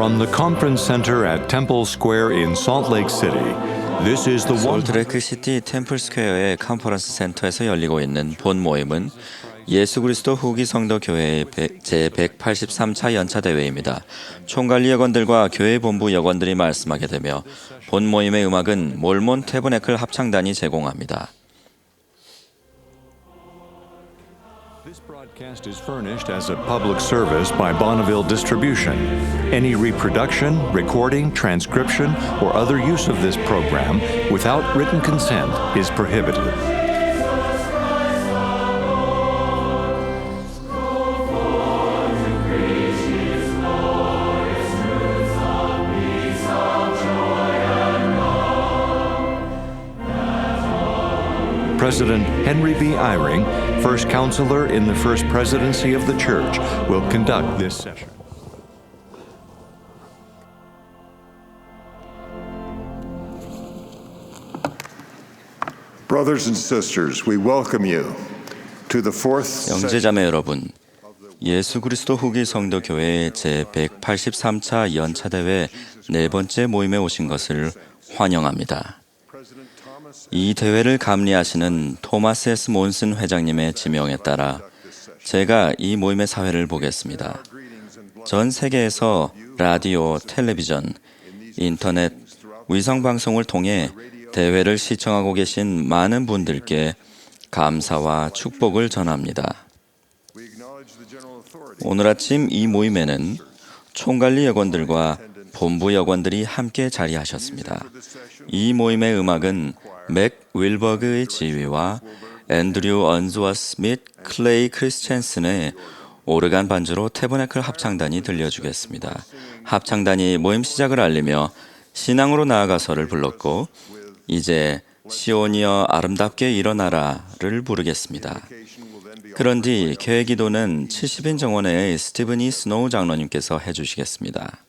From the conference center at Temple Square in Salt Lake City, this is the 솔트레이크 시티 템플 스퀘어의 컨퍼런스 센터에서 열리고 있는 본 모임은 예수 그리스도 후기 성도 교회의 제183차 연차 대회입니다. 총관리 여건들과 교회 본부 여건들이 말씀하게 되며 본 모임의 음악은 몰몬 태브네클 합창단이 제공합니다. This broadcast is furnished as a public service by Bonneville Distribution. Any reproduction, recording, transcription, or other use of this program without written consent is prohibited. President Henry B. Eyring, first counselor in the first presidency of the church, will conduct this session. Brothers and sisters, we welcome you to the fourth 형제자매 여러분, 예수 그리스도 후기 성도 교회 제183차 연차 대회 네 번째 모임에 오신 것을 환영합니다. 이 대회를 감리하시는 토마스 S. 몬슨 회장님의 지명에 따라 제가 이 모임의 사회를 보겠습니다. 전 세계에서 라디오, 텔레비전, 인터넷, 위성방송을 통해 대회를 시청하고 계신 많은 분들께 감사와 축복을 전합니다. 오늘 아침 이 모임에는 총관리 여건들과 본부 여건들이 함께 자리하셨습니다. 이 모임의 음악은 맥 윌버그의 지휘와 앤드류 언즈워스 및 클레이 크리스첸슨의 오르간 반주로 태브네클 합창단이 들려주겠습니다. 합창단이 모임 시작을 알리며 신앙으로 나아가서를 불렀고 이제 시온이여 아름답게 일어나라를 부르겠습니다. 그런 뒤 교회 기도는 70인 정원회의 스티븐 E. 스노우 장로님께서 해주시겠습니다.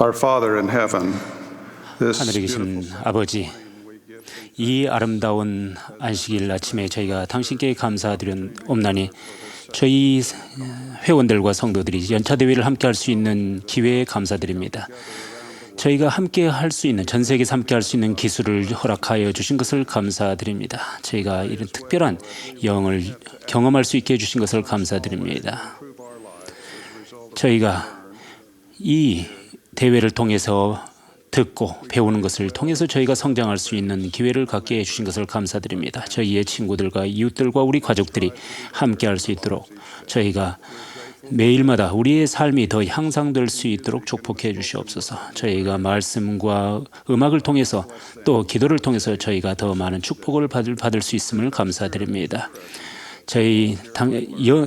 Our Father in heaven, this 하늘에 계신 아버지, 이 아름다운 안식일 아침에 저희가 당신께 감사드렸옵나니 저희 회원들과 성도들이 연차 대회를 함께 할 수 있는 기회에 감사드립니다. 저희가 함께 할 수 있는, 전 세계에서 함께 할 수 있는 기술을 허락하여 주신 것을 감사드립니다. 저희가 이런 특별한 영을 경험할 수 있게 해주신 것을 감사드립니다. 저희가 이 대회를 통해서 듣고 배우는 것을 통해서 저희가 성장할 수 있는 기회를 갖게 해주신 것을 감사드립니다. 저희의 친구들과 이웃들과 우리 가족들이 함께 할 수 있도록 저희가 매일마다 우리의 삶이 더 향상될 수 있도록 축복해 주시옵소서. 저희가 말씀과 음악을 통해서 또 기도를 통해서 저희가 더 많은 축복을 받을 수 있음을 감사드립니다.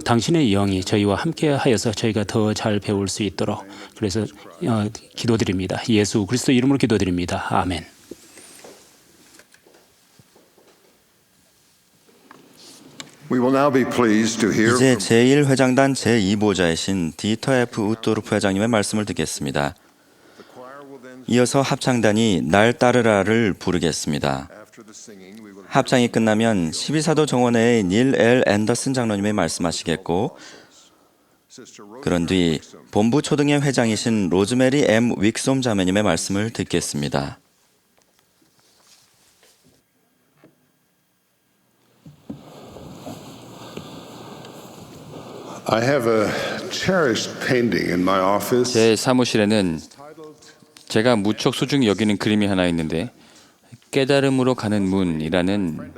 당신의 영이 저희와 함께 하여서 저희가 더 잘 배울 수 있도록 그래서 기도드립니다. 예수 그리스도 이름으로 기도드립니다. 아멘. We will now be pleased to hear 이제 from 제1회장단 제2보좌이신 디터 F. 우토르프 회장님의 말씀을 듣겠습니다. 이어서 합창단이 날 따르라를 부르겠습니다. after the singing. We will 합창이 끝나면 12사도 정원회의 닐 L. 앤더슨 장로님이 말씀하시겠고 그런 뒤 본부 초등회 회장이신 로즈메리 M. 윅솜 자매님의 말씀을 듣겠습니다. I have a cherished painting in my office. 제 사무실에는 제가 무척 소중히 여기는 그림이 하나 있는데 깨달음으로 가는 문이라는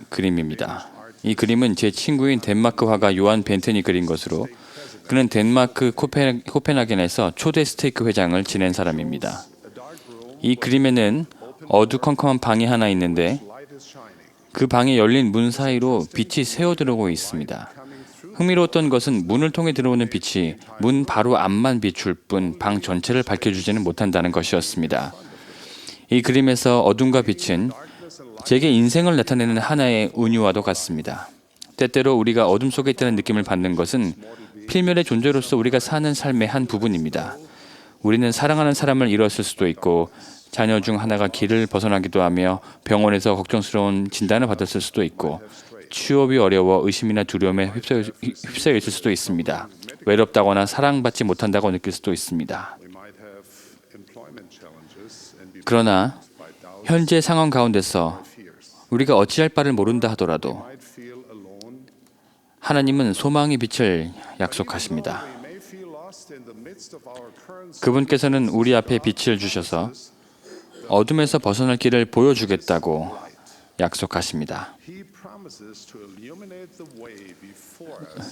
그림입니다. 이 그림은 제 친구인 덴마크 화가 요한 벤튼이 그린 것으로 그는 덴마크 코펜하겐에서 초대 스테이크 회장을 지낸 사람입니다. 이 그림에는 어두컴컴한 방이 하나 있는데 그 방에 열린 문 사이로 빛이 새어 들어오고 있습니다. 흥미로웠던 것은 문을 통해 들어오는 빛이 문 바로 앞만 비출 뿐 방 전체를 밝혀주지는 못한다는 것이었습니다. 이 그림에서 어둠과 빛은 제게 인생을 나타내는 하나의 은유와도 같습니다. 때때로 우리가 어둠 속에 있다는 느낌을 받는 것은 필멸의 존재로서 우리가 사는 삶의 한 부분입니다. 우리는 사랑하는 사람을 잃었을 수도 있고 자녀 중 하나가 길을 벗어나기도 하며 병원에서 걱정스러운 진단을 받았을 수도 있고 취업이 어려워 의심이나 두려움에 휩싸여 있을 수도 있습니다. 외롭다거나 사랑받지 못한다고 느낄 수도 있습니다. 그러나 현재 상황 가운데서 우리가 어찌할 바를 모른다 하더라도 하나님은 소망의 빛을 약속하십니다. 그분께서는 우리 앞에 빛을 주셔서 어둠에서 벗어날 길을 보여주겠다고 약속하십니다.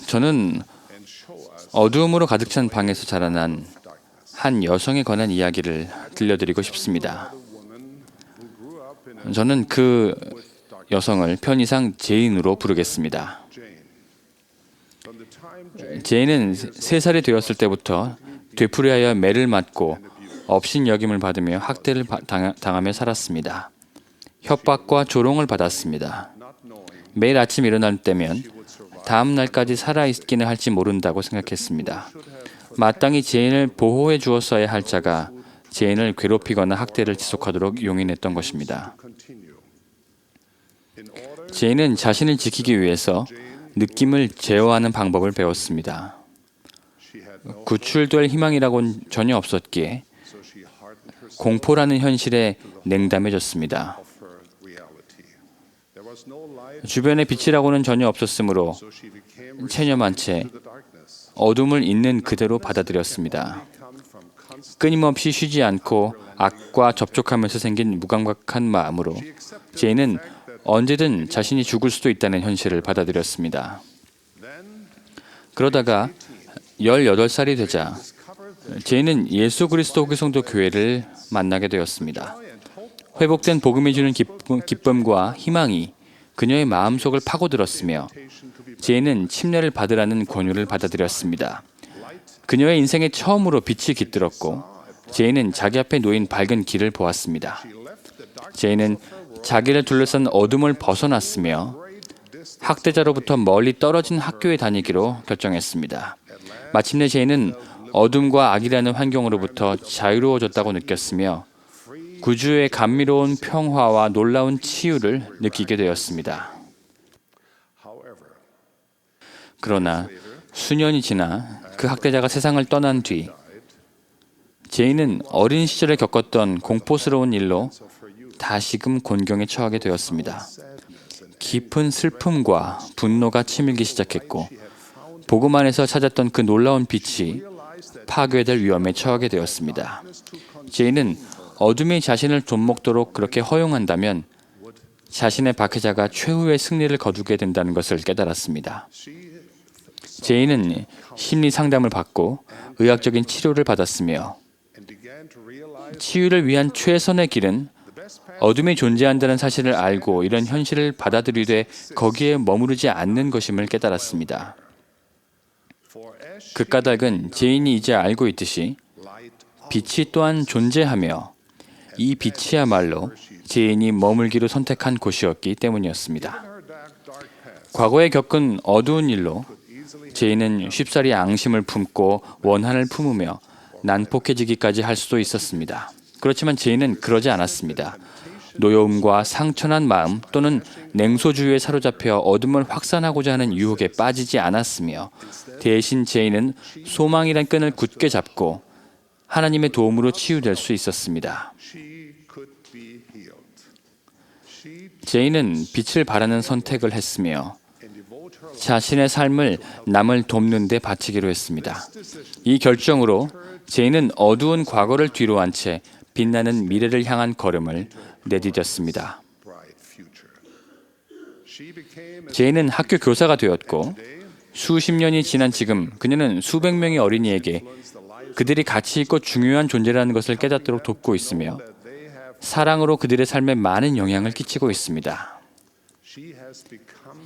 저는 어두움으로 가득 찬 방에서 자라난 한 여성에 관한 이야기를 들려드리고 싶습니다. 저는 그 여성을 편의상 제인으로 부르겠습니다. 제인은 3살이 되었을 때부터 되풀이하여 매를 맞고 업신여김을 받으며 학대를 당하며 살았습니다. 협박과 조롱을 받았습니다. 매일 아침 일어날 때면 다음 날까지 살아있기는 할지 모른다고 생각했습니다. 마땅히 제인을 보호해 주었어야 할 자가 제인을 괴롭히거나 학대를 지속하도록 용인했던 것입니다. 제인은 자신을 지키기 위해서 느낌을 제어하는 방법을 배웠습니다. 구출될 희망이라고는 전혀 없었기에 공포라는 현실에 냉담해졌습니다. 주변에 빛이라고는 전혀 없었으므로 체념한 채 어둠을 있는 그대로 받아들였습니다. 끊임없이 쉬지 않고 악과 접촉하면서 생긴 무감각한 마음으로 제인은 언제든 자신이 죽을 수도 있다는 현실을 받아들였습니다. 그러다가 18살이 되자 제인은 예수 그리스도 후기성도 교회를 만나게 되었습니다. 회복된 복음이 주는 기쁨과 희망이 그녀의 마음속을 파고들었으며 제인은 침례를 받으라는 권유를 받아들였습니다. 그녀의 인생에 처음으로 빛이 깃들었고 제인은 자기 앞에 놓인 밝은 길을 보았습니다. 제인은 자기를 둘러싼 어둠을 벗어났으며 학대자로부터 멀리 떨어진 학교에 다니기로 결정했습니다. 마침내 제인은 어둠과 악이라는 환경으로부터 자유로워졌다고 느꼈으며 구주의 감미로운 평화와 놀라운 치유를 느끼게 되었습니다. 그러나 수년이 지나 그 학대자가 세상을 떠난 뒤 제인은 어린 시절에 겪었던 공포스러운 일로 다시금 곤경에 처하게 되었습니다. 깊은 슬픔과 분노가 치밀기 시작했고 복음 안에서 찾았던 그 놀라운 빛이 파괴될 위험에 처하게 되었습니다. 제인은 어둠이 자신을 좀먹도록 그렇게 허용한다면 자신의 박해자가 최후의 승리를 거두게 된다는 것을 깨달았습니다. 제인은 심리 상담을 받고 의학적인 치료를 받았으며 치유를 위한 최선의 길은 어둠이 존재한다는 사실을 알고 이런 현실을 받아들이되 거기에 머무르지 않는 것임을 깨달았습니다. 그 까닭은 제인이 이제 알고 있듯이 빛이 또한 존재하며 이 빛이야말로 제인이 머물기로 선택한 곳이었기 때문이었습니다. 과거에 겪은 어두운 일로 제인은 쉽사리 앙심을 품고 원한을 품으며 난폭해지기까지 할 수도 있었습니다. 그렇지만 제인은 그러지 않았습니다. 노여움과 상처난 마음 또는 냉소주의에 사로잡혀 어둠을 확산하고자 하는 유혹에 빠지지 않았으며 대신 제인은 소망이란 끈을 굳게 잡고 하나님의 도움으로 치유될 수 있었습니다. 제인은 빛을 바라는 선택을 했으며 자신의 삶을 남을 돕는 데 바치기로 했습니다. 이 결정으로 제인은 어두운 과거를 뒤로 한 채 빛나는 미래를 향한 걸음을 내디뎠습니다. 제인은 학교 교사가 되었고 수십 년이 지난 지금 그녀는 수백 명의 어린이에게 그들이 가치 있고 중요한 존재라는 것을 깨닫도록 돕고 있으며 사랑으로 그들의 삶에 많은 영향을 끼치고 있습니다.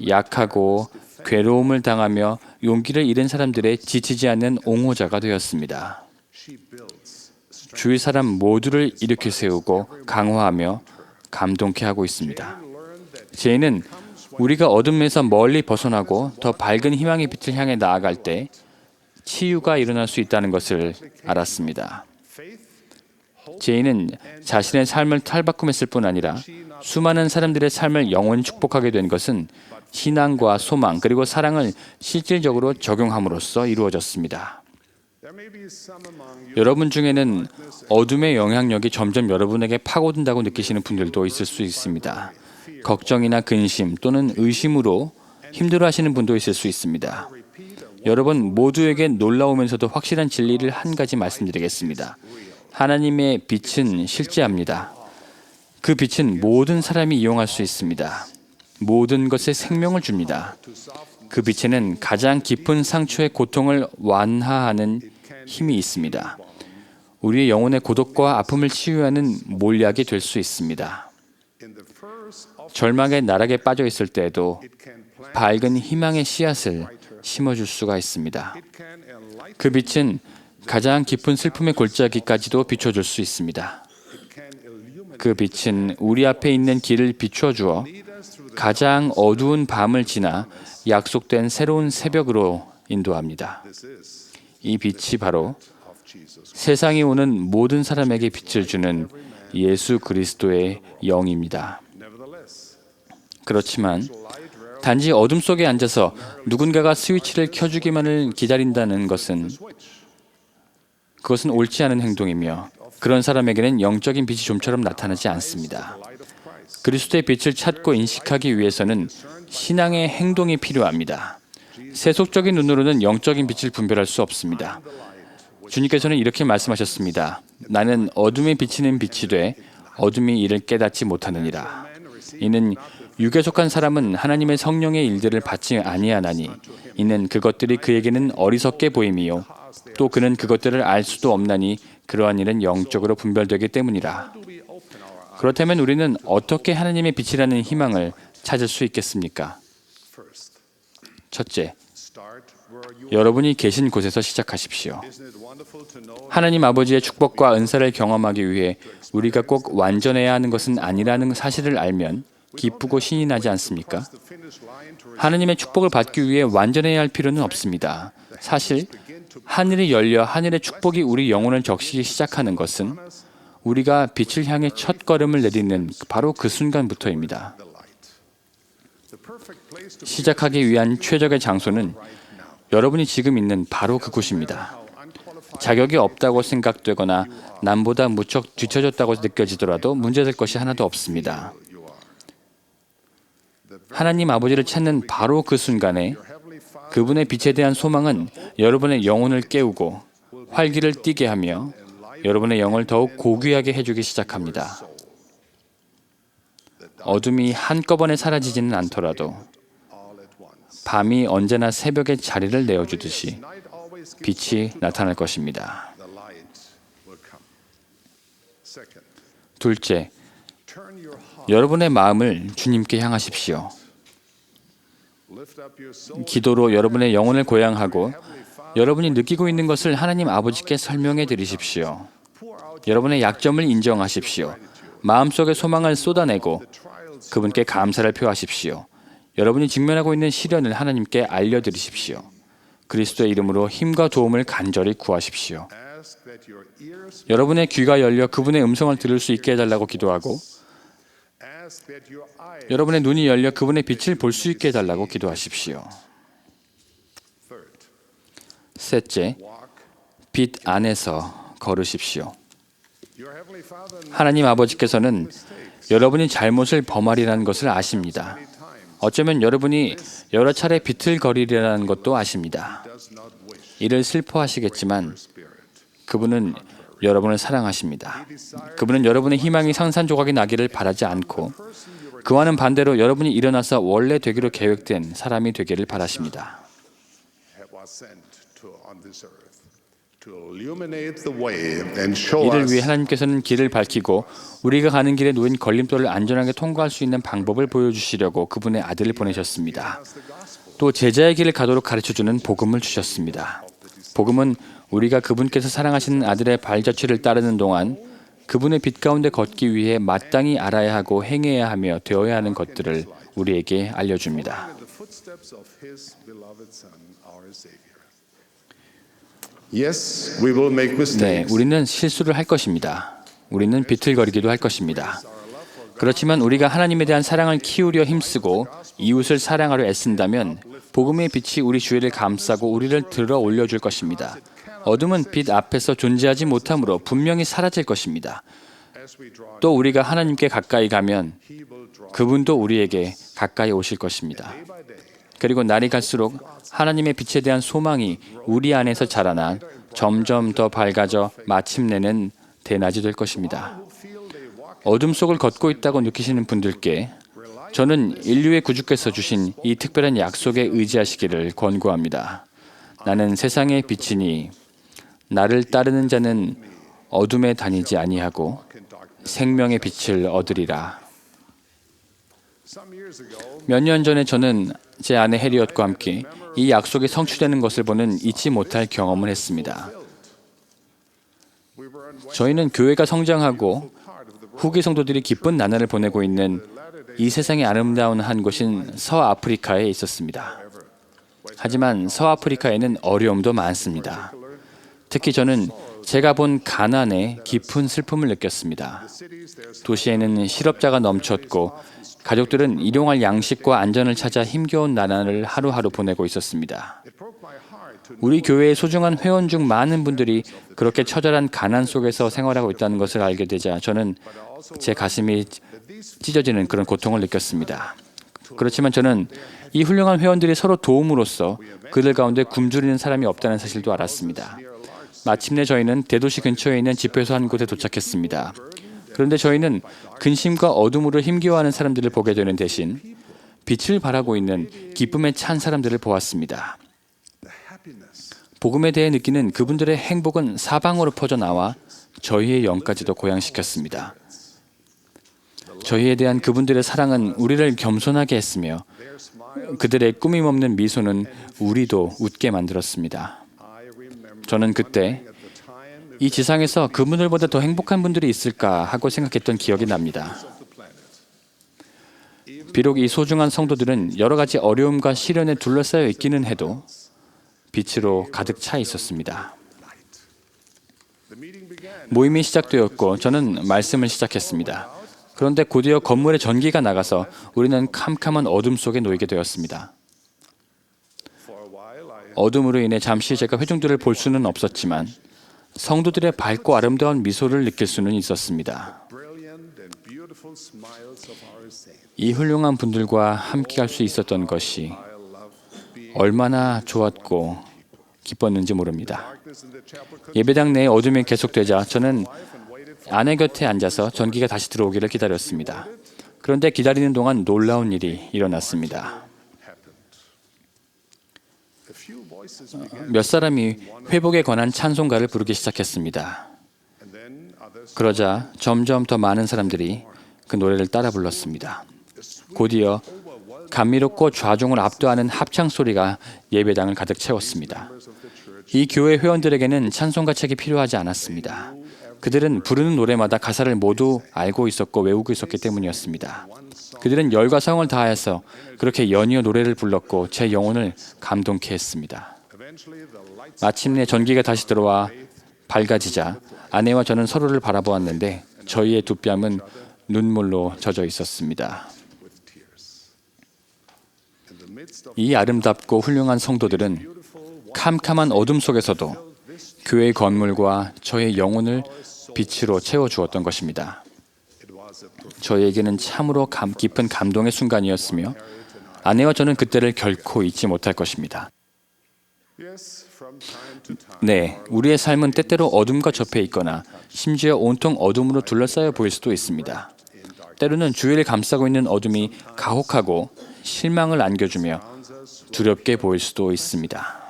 약하고 괴로움을 당하며 용기를 잃은 사람들의 지치지 않는 옹호자가 되었습니다. 주위 사람 모두를 일으켜 세우고 강화하며 감동케 하고 있습니다. 제인은 우리가 어둠에서 멀리 벗어나고 더 밝은 희망의 빛을 향해 나아갈 때 치유가 일어날 수 있다는 것을 알았습니다. 제인은 자신의 삶을 탈바꿈했을 뿐 아니라 수많은 사람들의 삶을 영원히 축복하게 된 것은 신앙과 소망 그리고 사랑을 실질적으로 적용함으로써 이루어졌습니다. 여러분 중에는 어둠의 영향력이 점점 여러분에게 파고든다고 느끼시는 분들도 있을 수 있습니다. 걱정이나 근심 또는 의심으로 힘들어하시는 분도 있을 수 있습니다. 여러분 모두에게 놀라우면서도 확실한 진리를 한 가지 말씀드리겠습니다. 하나님의 빛은 실제합니다. 그 빛은 모든 사람이 이용할 수 있습니다. 모든 것에 생명을 줍니다. 그 빛에는 가장 깊은 상처의 고통을 완화하는 힘이 있습니다. 우리의 영혼의 고독과 아픔을 치유하는 몰약이 될 수 있습니다. 절망의 나락에 빠져 있을 때에도 밝은 희망의 씨앗을 심어줄 수가 있습니다. 그 빛은 가장 깊은 슬픔의 골짜기까지도 비춰줄 수 있습니다. 그 빛은 우리 앞에 있는 길을 비춰주어 가장 어두운 밤을 지나 약속된 새로운 새벽으로 인도합니다. 이 빛이 바로 세상에 오는 모든 사람에게 빛을 주는 예수 그리스도의 영입니다. 그렇지만 단지 어둠 속에 앉아서 누군가가 스위치를 켜주기만을 기다린다는 것은 그것은 옳지 않은 행동이며 그런 사람에게는 영적인 빛이 좀처럼 나타나지 않습니다. 그리스도의 빛을 찾고 인식하기 위해서는 신앙의 행동이 필요합니다. 세속적인 눈으로는 영적인 빛을 분별할 수 없습니다. 주님께서는 이렇게 말씀하셨습니다. 나는 어둠에 비치는 빛이 돼 어둠이 이를 깨닫지 못하느니라. 이는 육에 속한 사람은 하나님의 성령의 일들을 받지 아니하나니 이는 그것들이 그에게는 어리석게 보임이요 또 그는 그것들을 알 수도 없나니 그러한 일은 영적으로 분별되기 때문이라. 그렇다면 우리는 어떻게 하나님의 빛이라는 희망을 찾을 수 있겠습니까? 첫째, 여러분이 계신 곳에서 시작하십시오. 하나님 아버지의 축복과 은사를 경험하기 위해 우리가 꼭 완전해야 하는 것은 아니라는 사실을 알면 기쁘고 신이 나지 않습니까? 하느님의 축복을 받기 위해 완전해야 할 필요는 없습니다. 사실 하늘이 열려 하늘의 축복이 우리 영혼을 적시기 시작하는 것은 우리가 빛을 향해 첫 걸음을 내딛는 바로 그 순간부터입니다. 시작하기 위한 최적의 장소는 여러분이 지금 있는 바로 그곳입니다. 자격이 없다고 생각되거나 남보다 무척 뒤처졌다고 느껴지더라도 문제될 것이 하나도 없습니다. 하나님 아버지를 찾는 바로 그 순간에 그분의 빛에 대한 소망은 여러분의 영혼을 깨우고 활기를 띠게 하며 여러분의 영을 더욱 고귀하게 해주기 시작합니다. 어둠이 한꺼번에 사라지지는 않더라도 밤이 언제나 새벽에 자리를 내어주듯이 빛이 나타날 것입니다. 둘째, 여러분의 마음을 주님께 향하십시오. 기도로 여러분의 영혼을 고향하고 여러분이 느끼고 있는 것을 하나님 아버지께 설명해 드리십시오. 여러분의 약점을 인정하십시오. 마음속의 소망을 쏟아내고 그분께 감사를 표하십시오. 여러분이 직면하고 있는 시련을 하나님께 알려드리십시오. 그리스도의 이름으로 힘과 도움을 간절히 구하십시오. 여러분의 귀가 열려 그분의 음성을 들을 수 있게 해달라고 기도하고 여러분의 눈이 열려 그분의 빛을 볼 수 있게 해달라고 기도하십시오. 셋째, 빛 안에서 걸으십시오. 하나님 아버지께서는 여러분이 잘못을 범하리라는 것을 아십니다. 어쩌면 여러분이 여러 차례 비틀거리리라는 것도 아십니다. 이를 슬퍼하시겠지만 그분은 여러분을 사랑하십니다. 그분은 여러분의 희망이 산산조각이 나기를 바라지 않고 그와는 반대로 여러분이 일어나서 원래 되기로 계획된 사람이 되기를 바라십니다. 이를 위해 하나님께서는 길을 밝히고 우리가 가는 길에 놓인 걸림돌을 안전하게 통과할 수 있는 방법을 보여주시려고 그분의 아들을 보내셨습니다. 또 제자의 길을 가도록 가르쳐주는 복음을 주셨습니다. 복음은 우리가 그분께서 사랑하시는 아들의 발자취를 따르는 동안 그분의 빛 가운데 걷기 위해 마땅히 알아야 하고 행해야 하며 되어야 하는 것들을 우리에게 알려줍니다. 네, 우리는 실수를 할 것입니다. 우리는 비틀거리기도 할 것입니다. 그렇지만 우리가 하나님에 대한 사랑을 키우려 힘쓰고 이웃을 사랑하려 애쓴다면 복음의 빛이 우리 주위를 감싸고 우리를 들어 올려줄 것입니다. 어둠은 빛 앞에서 존재하지 못하므로 분명히 사라질 것입니다. 또 우리가 하나님께 가까이 가면 그분도 우리에게 가까이 오실 것입니다. 그리고 날이 갈수록 하나님의 빛에 대한 소망이 우리 안에서 자라나 점점 더 밝아져 마침내는 대낮이 될 것입니다. 어둠 속을 걷고 있다고 느끼시는 분들께 저는 인류의 구주께서 주신 이 특별한 약속에 의지하시기를 권고합니다. 나는 세상의 빛이니 나를 따르는 자는 어둠에 다니지 아니하고 생명의 빛을 얻으리라. 몇 년 전에 저는 제 아내 해리엇과 함께 이 약속이 성취되는 것을 보는 잊지 못할 경험을 했습니다. 저희는 교회가 성장하고 후기 성도들이 기쁜 나날을 보내고 있는 이 세상의 아름다운 한 곳인 서아프리카에 있었습니다. 하지만 서아프리카에는 어려움도 많습니다. 특히 저는 제가 본 가난에 깊은 슬픔을 느꼈습니다. 도시에는 실업자가 넘쳤고 가족들은 일용할 양식과 안전을 찾아 힘겨운 나날을 하루하루 보내고 있었습니다. 우리 교회의 소중한 회원 중 많은 분들이 그렇게 처절한 가난 속에서 생활하고 있다는 것을 알게 되자 저는 제 가슴이 찢어지는 그런 고통을 느꼈습니다. 그렇지만 저는 이 훌륭한 회원들이 서로 도움으로써 그들 가운데 굶주리는 사람이 없다는 사실도 알았습니다. 마침내 저희는 대도시 근처에 있는 집회소 한 곳에 도착했습니다. 그런데 저희는 근심과 어둠으로 힘겨워하는 사람들을 보게 되는 대신 빛을 발하고 있는 기쁨에 찬 사람들을 보았습니다. 복음에 대해 느끼는 그분들의 행복은 사방으로 퍼져나와 저희의 영까지도 고양시켰습니다. 저희에 대한 그분들의 사랑은 우리를 겸손하게 했으며 그들의 꾸밈없는 미소는 우리도 웃게 만들었습니다. 저는 그때 이 지상에서 그분들보다 더 행복한 분들이 있을까 하고 생각했던 기억이 납니다. 비록 이 소중한 성도들은 여러 가지 어려움과 시련에 둘러싸여 있기는 해도 빛으로 가득 차 있었습니다. 모임이 시작되었고 저는 말씀을 시작했습니다. 그런데 곧이어 건물의 전기가 나가서 우리는 캄캄한 어둠 속에 놓이게 되었습니다. 어둠으로 인해 잠시 제가 회중들을 볼 수는 없었지만 성도들의 밝고 아름다운 미소를 느낄 수는 있었습니다. 이 훌륭한 분들과 함께 할 수 있었던 것이 얼마나 좋았고 기뻤는지 모릅니다. 예배당 내의 어둠이 계속되자 저는 아내 곁에 앉아서 전기가 다시 들어오기를 기다렸습니다. 그런데 기다리는 동안 놀라운 일이 일어났습니다. 몇 사람이 회복에 관한 찬송가를 부르기 시작했습니다. 그러자 점점 더 많은 사람들이 그 노래를 따라 불렀습니다. 곧이어 감미롭고 좌종을 압도하는 합창 소리가 예배당을 가득 채웠습니다. 이 교회 회원들에게는 찬송가 책이 필요하지 않았습니다. 그들은 부르는 노래마다 가사를 모두 알고 있었고 외우고 있었기 때문이었습니다. 그들은 열과 성을 다해서 그렇게 연이어 노래를 불렀고 제 영혼을 감동케 했습니다. 마침내 전기가 다시 들어와 밝아지자 아내와 저는 서로를 바라보았는데 저희의 두 뺨은 눈물로 젖어 있었습니다. 이 아름답고 훌륭한 성도들은 캄캄한 어둠 속에서도 교회의 건물과 저의 영혼을 빛으로 채워주었던 것입니다. 저희에게는 참으로 깊은 감동의 순간이었으며 아내와 저는 그때를 결코 잊지 못할 것입니다. 네, 우리의 삶은 때때로 어둠과 접해 있거나 심지어 온통 어둠으로 둘러싸여 보일 수도 있습니다. 때로는 주위를 감싸고 있는 어둠이 가혹하고 실망을 안겨주며 두렵게 보일 수도 있습니다.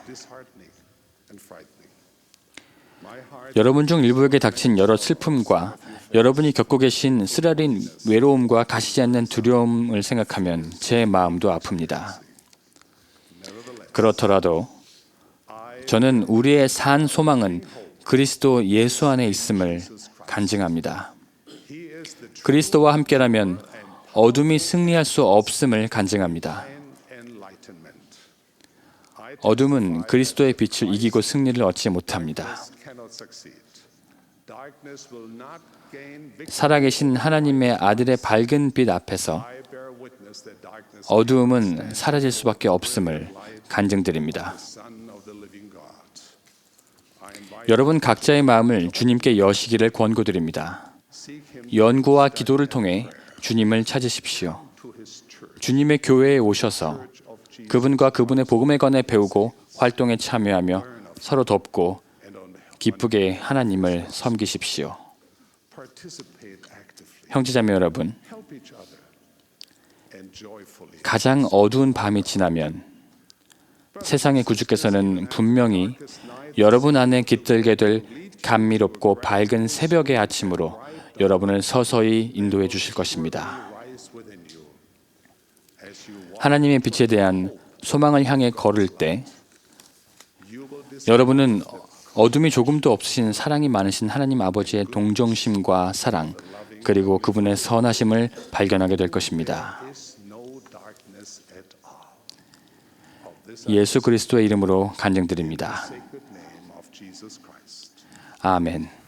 여러분 중 일부에게 닥친 여러 슬픔과 여러분이 겪고 계신 쓰라린 외로움과 가시지 않는 두려움을 생각하면 제 마음도 아픕니다. 그렇더라도 저는 우리의 산 소망은 그리스도 예수 안에 있음을 간증합니다. 그리스도와 함께라면 어둠이 승리할 수 없음을 간증합니다. 어둠은 그리스도의 빛을 이기고 승리를 얻지 못합니다. 살아계신 하나님의 아들의 밝은 빛 앞에서 어두움은 사라질 수밖에 없음을 간증드립니다. 여러분 각자의 마음을 주님께 여시기를 권고드립니다. 연구와 기도를 통해 주님을 찾으십시오. 주님의 교회에 오셔서 그분과 그분의 복음에 관해 배우고 활동에 참여하며 서로 돕고 기쁘게 하나님을 섬기십시오. 형제자매 여러분, 가장 어두운 밤이 지나면 세상의 구주께서는 분명히 여러분 안에 깃들게 될 감미롭고 밝은 새벽의 아침으로 여러분을 서서히 인도해 주실 것입니다. 하나님의 빛에 대한 소망을 향해 걸을 때 여러분은 어둠이 조금도 없으신 사랑이 많으신 하나님 아버지의 동정심과 사랑 그리고 그분의 선하심을 발견하게 될 것입니다. 예수 그리스도의 이름으로 간증드립니다. 아멘.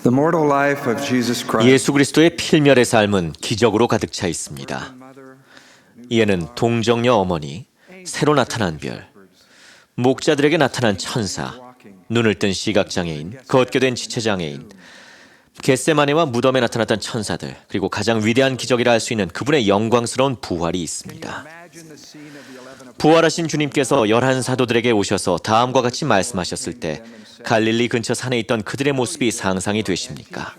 The mortal life of Jesus Christ. 예수 그리스도의 필멸의 삶은 기적으로 가득 차 있습니다. 이에는 동정녀 어머니, 새로 나타난 별, 목자들에게 나타난 천사, 눈을 뜬 시각장애인, 걷게 된 지체장애인, 겟세마네와 무덤에 나타났던 천사들, 그리고 가장 위대한 기적이라 할 수 있는 그분의 영광스러운 부활이 있습니다. 부활하신 주님께서 11사도들에게 오셔서 다음과 같이 말씀하셨을 때 갈릴리 근처 산에 있던 그들의 모습이 상상이 되십니까?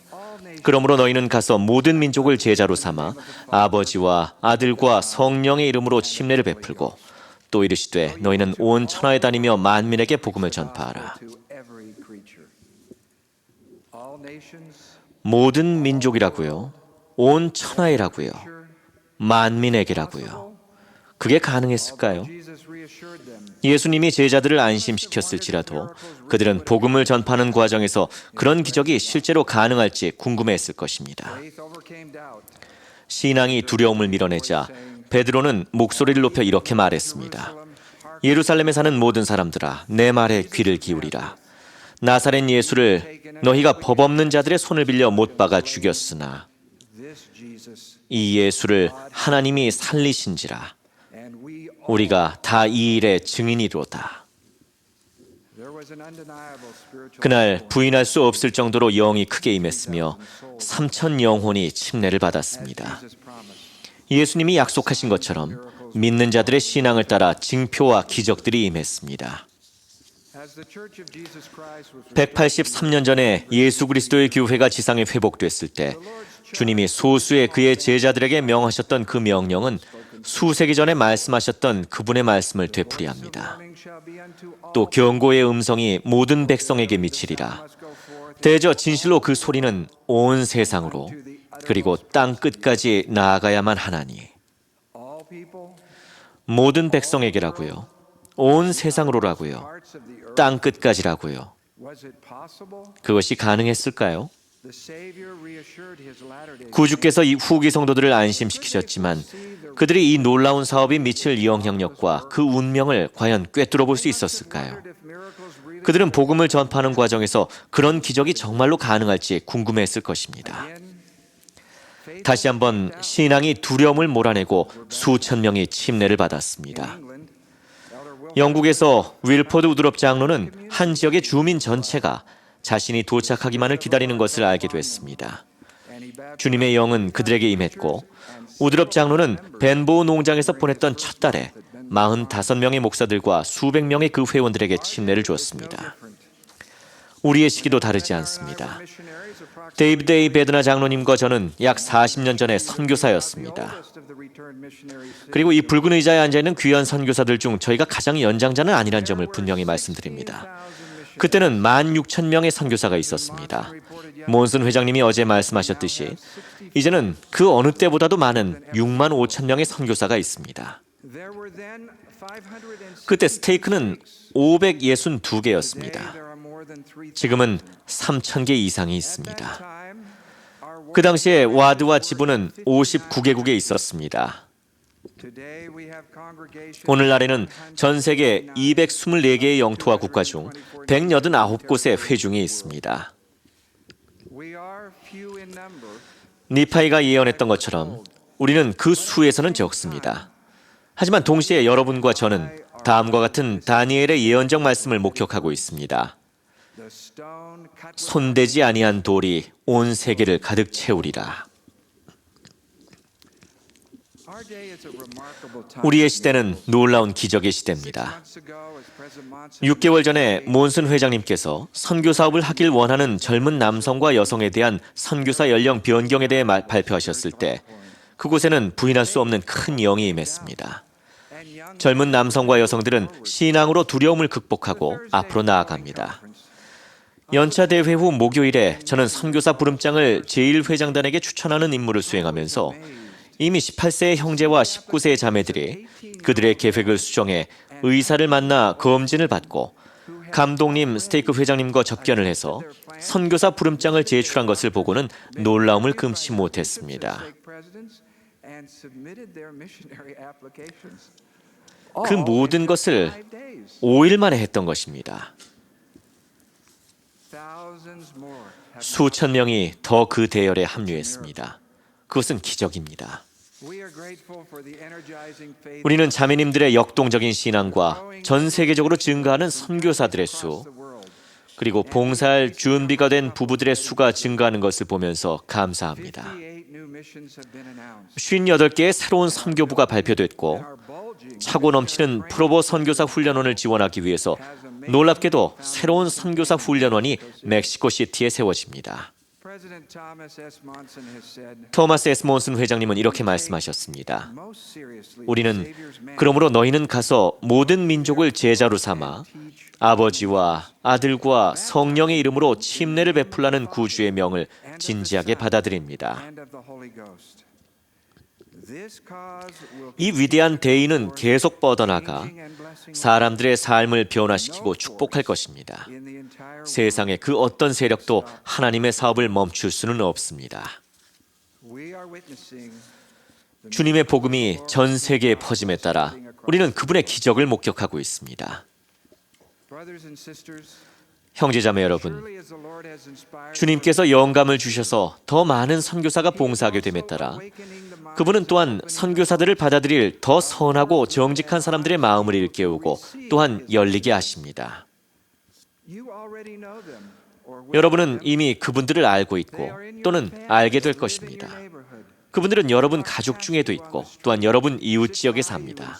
그러므로 너희는 가서 모든 민족을 제자로 삼아 아버지와 아들과 성령의 이름으로 침례를 베풀고 또 이르시되 너희는 온 천하에 다니며 만민에게 복음을 전파하라. 모든 민족이라고요? 온 천하이라고요? 만민에게라고요? 그게 가능했을까요? 예수님이 제자들을 안심시켰을지라도 그들은 복음을 전파하는 과정에서 그런 기적이 실제로 가능할지 궁금해했을 것입니다. 신앙이 두려움을 밀어내자 베드로는 목소리를 높여 이렇게 말했습니다. 예루살렘에 사는 모든 사람들아, 내 말에 귀를 기울이라. 나사렛 예수를 너희가 법 없는 자들의 손을 빌려 못 박아 죽였으나 이 예수를 하나님이 살리신지라. 우리가 다 이 일의 증인이로다. 그날 부인할 수 없을 정도로 영이 크게 임했으며 3천 영혼이 침례를 받았습니다. 예수님이 약속하신 것처럼 믿는 자들의 신앙을 따라 징표와 기적들이 임했습니다. 183년 전에 예수 그리스도의 교회가 지상에 회복됐을 때 주님이 소수의 그의 제자들에게 명하셨던 그 명령은 수세기 전에 말씀하셨던 그분의 말씀을 되풀이합니다. 또 경고의 음성이 모든 백성에게 미치리라. 대저 진실로 그 소리는 온 세상으로 그리고 땅 끝까지 나아가야만 하나니. 모든 백성에게라고요. 온 세상으로라고요. 땅 끝까지라고요. 그것이 가능했을까요? 구주께서 이 후기 성도들을 안심시키셨지만 그들이 이 놀라운 사업이 미칠 영향력과 그 운명을 과연 꿰뚫어 볼 수 있었을까요? 그들은 복음을 전파하는 과정에서 그런 기적이 정말로 가능할지 궁금해했을 것입니다. 다시 한번 신앙이 두려움을 몰아내고 수천 명이 침례를 받았습니다. 영국에서 윌포드 우드롭 장로는 한 지역의 주민 전체가 자신이 도착하기만을 기다리는 것을 알게 됐습니다. 주님의 영은 그들에게 임했고 우드롭 장로는 벤보우 농장에서 보냈던 첫 달에 45명의 목사들과 수백 명의 그 회원들에게 침례를 주었습니다. 우리의 시기도 다르지 않습니다. 데이비드 A. 베드나 장로님과 저는 약 40년 전에 선교사였습니다. 그리고 이 붉은 의자에 앉아있는 귀한 선교사들 중 저희가 가장 연장자는 아니란 점을 분명히 말씀드립니다. 그때는 16,000명의 선교사가 있었습니다. 몬슨 회장님이 어제 말씀하셨듯이 이제는 그 어느 때보다도 많은 65,000명의 선교사가 있습니다. 그때 스테이크는 562개였습니다. 지금은 3,000개 이상이 있습니다. 그 당시에 와드와 지부는 59개국에 있었습니다. 오늘날에는 전 세계 224개의 영토와 국가 중 189곳의 회중이 있습니다. 니파이가 예언했던 것처럼 우리는 그 수에서는 적습니다. 하지만 동시에 여러분과 저는 다음과 같은 다니엘의 예언적 말씀을 목격하고 있습니다. 손대지 아니한 돌이 온 세계를 가득 채우리라. 우리의 시대는 놀라운 기적의 시대입니다. 6개월 전에 몬슨 회장님께서 선교 사업을 하길 원하는 젊은 남성과 여성에 대한 선교사 연령 변경에 대해 발표하셨을 때 그곳에는 부인할 수 없는 큰 영이 임했습니다. 젊은 남성과 여성들은 신앙으로 두려움을 극복하고 앞으로 나아갑니다. 연차 대회 후 목요일에 저는 선교사 부름장을 제1회장단에게 추천하는 임무를 수행하면서 이미 18세의 형제와 19세의 자매들이 그들의 계획을 수정해 의사를 만나 검진을 받고 감독님 스테이크 회장님과 접견을 해서 선교사 부름장을 제출한 것을 보고는 놀라움을 금치 못했습니다. 그 모든 것을 5일 만에 했던 것입니다. 수천 명이 더 그 대열에 합류했습니다. 그것은 기적입니다. 우리는 자매님들의 역동적인 신앙과 전 세계적으로 증가하는 선교사들의 수, 그리고 봉사할 준비가 된 부부들의 수가 증가하는 것을 보면서 감사합니다. 58개의 새로운 선교부가 발표됐고 차고 넘치는 프로보 선교사 훈련원을 지원하기 위해서 놀랍게도 새로운 선교사 훈련원이 멕시코시티에 세워집니다. 토마스 S. 몬슨 회장님은 이렇게 말씀하셨습니다. 우리는 그러므로 너희는 가서 모든 민족을 제자로 삼아 아버지와 아들과 성령의 이름으로 침례를 베풀라는 구주의 명을 진지하게 받아들입니다. 이 위대한 대의는 계속 뻗어나가 사람들의 삶을 변화시키고 축복할 것입니다. 세상의 그 어떤 세력도 하나님의 사업을 멈출 수는 없습니다. 주님의 복음이 전 세계에 퍼짐에 따라 우리는 그분의 기적을 목격하고 있습니다. 형제자매 여러분, 주님께서 영감을 주셔서 더 많은 선교사가 봉사하게 됨에 따라 그분은 또한 선교사들을 받아들일 더 선하고 정직한 사람들의 마음을 일깨우고 또한 열리게 하십니다. 여러분은 이미 그분들을 알고 있고 또는 알게 될 것입니다. 그분들은 여러분 가족 중에도 있고 또한 여러분 이웃 지역에 삽니다.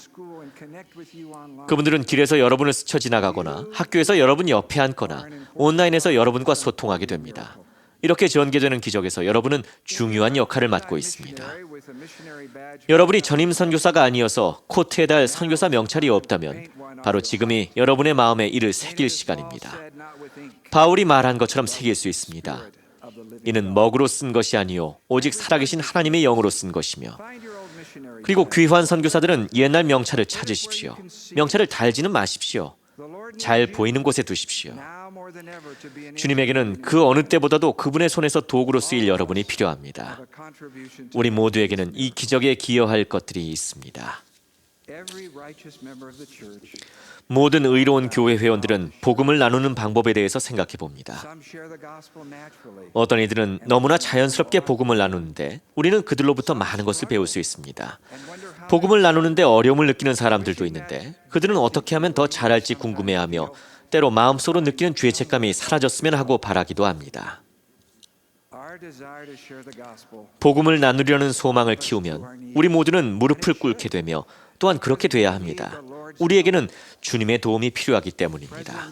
그분들은 길에서 여러분을 스쳐 지나가거나 학교에서 여러분 옆에 앉거나 온라인에서 여러분과 소통하게 됩니다. 이렇게 전개되는 기적에서 여러분은 중요한 역할을 맡고 있습니다. 여러분이 전임 선교사가 아니어서 코트에 달 선교사 명찰이 없다면 바로 지금이 여러분의 마음에 이를 새길 시간입니다. 바울이 말한 것처럼 새길 수 있습니다. 이는 먹으로 쓴 것이 아니요 오직 살아계신 하나님의 영으로 쓴 것이며, 그리고 귀한 선교사들은 옛날 명찰을 찾으십시오. 명찰을 달지는 마십시오. 잘 보이는 곳에 두십시오. 주님에게는 그 어느 때보다도 그분의 손에서 도구로 쓰일 여러분이 필요합니다. 우리 모두에게는 이 기적에 기여할 것들이 있습니다. 모든 의로운 교회 회원들은 복음을 나누는 방법에 대해서 생각해 봅니다. 어떤 이들은 너무나 자연스럽게 복음을 나누는데 우리는 그들로부터 많은 것을 배울 수 있습니다. 복음을 나누는데 어려움을 느끼는 사람들도 있는데 그들은 어떻게 하면 더 잘할지 궁금해하며 때로 마음속으로 느끼는 죄책감이 사라졌으면 하고 바라기도 합니다. 복음을 나누려는 소망을 키우면 우리 모두는 무릎을 꿇게 되며 또한 그렇게 돼야 합니다. 우리에게는 주님의 도움이 필요하기 때문입니다.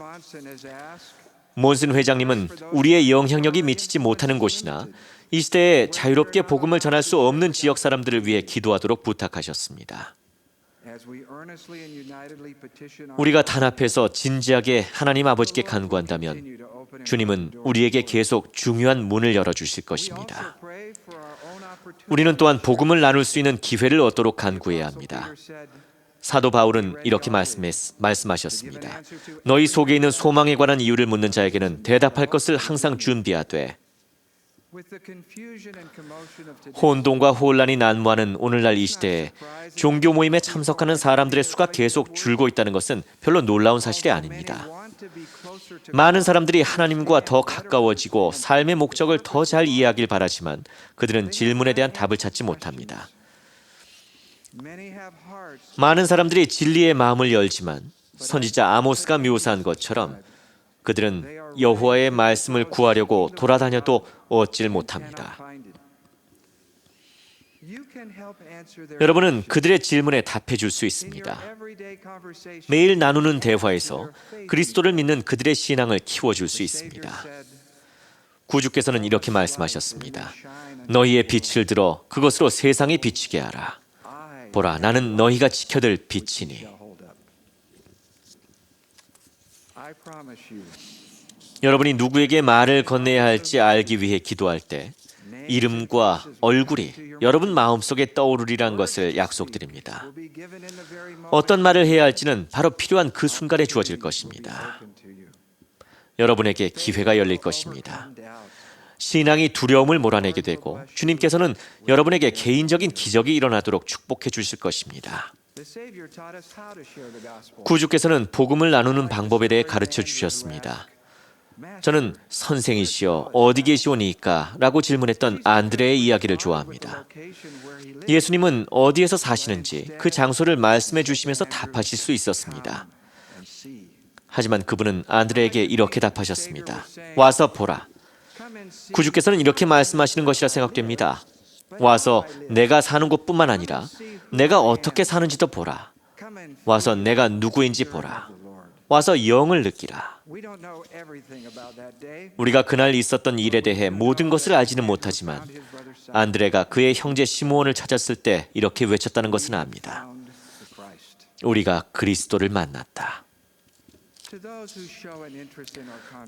몬슨 회장님은 우리의 영향력이 미치지 못하는 곳이나 이 시대에 자유롭게 복음을 전할 수 없는 지역 사람들을 위해 기도하도록 부탁하셨습니다. 우리가 단합해서 진지하게 하나님 아버지께 간구한다면 주님은 우리에게 계속 중요한 문을 열어주실 것입니다. 우리는 또한 복음을 나눌 수 있는 기회를 얻도록 간구해야 합니다. 사도 바울은 이렇게 말씀하셨습니다. 너희 속에 있는 소망에 관한 이유를 묻는 자에게는 대답할 것을 항상 준비하되. 혼돈과 혼란이 난무하는 오늘날 이 시대에 종교 모임에 참석하는 사람들의 수가 계속 줄고 있다는 것은 별로 놀라운 사실이 아닙니다. 많은 사람들이 하나님과 더 가까워지고 삶의 목적을 더 잘 이해하길 바라지만 그들은 질문에 대한 답을 찾지 못합니다. 많은 사람들이 진리의 마음을 열지만 선지자 아모스가 묘사한 것처럼 그들은 여호와의 말씀을 구하려고 돌아다녀도 얻질 못합니다. 여러분은 그들의 질문에 답해 줄 수 있습니다. 매일 나누는 대화에서 그리스도를 믿는 그들의 신앙을 키워줄 수 있습니다. 구주께서는 이렇게 말씀하셨습니다. 너희의 빛을 들어 그것으로 세상에 비치게 하라. 보라, 나는 너희가 지켜들 빛이니. 여러분이 누구에게 말을 건네야 할지 알기 위해 기도할 때 이름과 얼굴이 여러분 마음속에 떠오르리란 것을 약속드립니다. 어떤 말을 해야 할지는 바로 필요한 그 순간에 주어질 것입니다. 여러분에게 기회가 열릴 것입니다. 신앙이 두려움을 몰아내게 되고 주님께서는 여러분에게 개인적인 기적이 일어나도록 축복해 주실 것입니다. 구주께서는 복음을 나누는 방법에 대해 가르쳐 주셨습니다. 저는 선생이시여 어디 계시오니까? 라고 질문했던 안드레의 이야기를 좋아합니다. 예수님은 어디에서 사시는지 그 장소를 말씀해 주시면서 답하실 수 있었습니다. 하지만 그분은 안드레에게 이렇게 답하셨습니다. 와서 보라. 구주께서는 이렇게 말씀하시는 것이라 생각됩니다. 와서 내가 사는 곳뿐만 아니라 내가 어떻게 사는지도 보라. 와서 내가 누구인지 보라. 와서 영을 느끼라. 우리가 그날 있었던 일에 대해 모든 것을 알지는 못하지만 안드레가 그의 형제 시므온을 찾았을 때 이렇게 외쳤다는 것은 압니다. 우리가 그리스도를 만났다.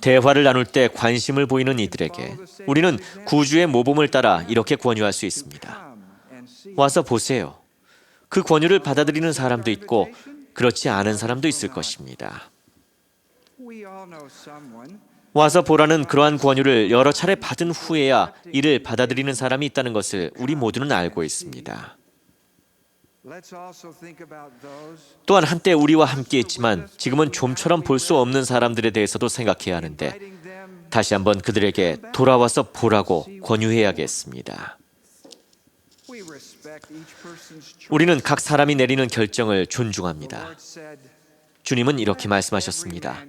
대화를 나눌 때 관심을 보이는 이들에게 우리는 구주의 모범을 따라 이렇게 권유할 수 있습니다. 와서 보세요. 그 권유를 받아들이는 사람도 있고 그렇지 않은 사람도 있을 것입니다. 와서 보라는 그러한 권유를 여러 차례 받은 후에야 이를 받아들이는 사람이 있다는 것을 우리 모두는 알고 있습니다. 또한 한때 우리와 함께 있지만 지금은 좀처럼 볼 수 없는 사람들에 대해서도 생각해야 하는데 다시 한번 그들에게 돌아와서 보라고 권유해야겠습니다. 우리는 각 사람이 내리는 결정을 존중합니다. 주님은 이렇게 말씀하셨습니다.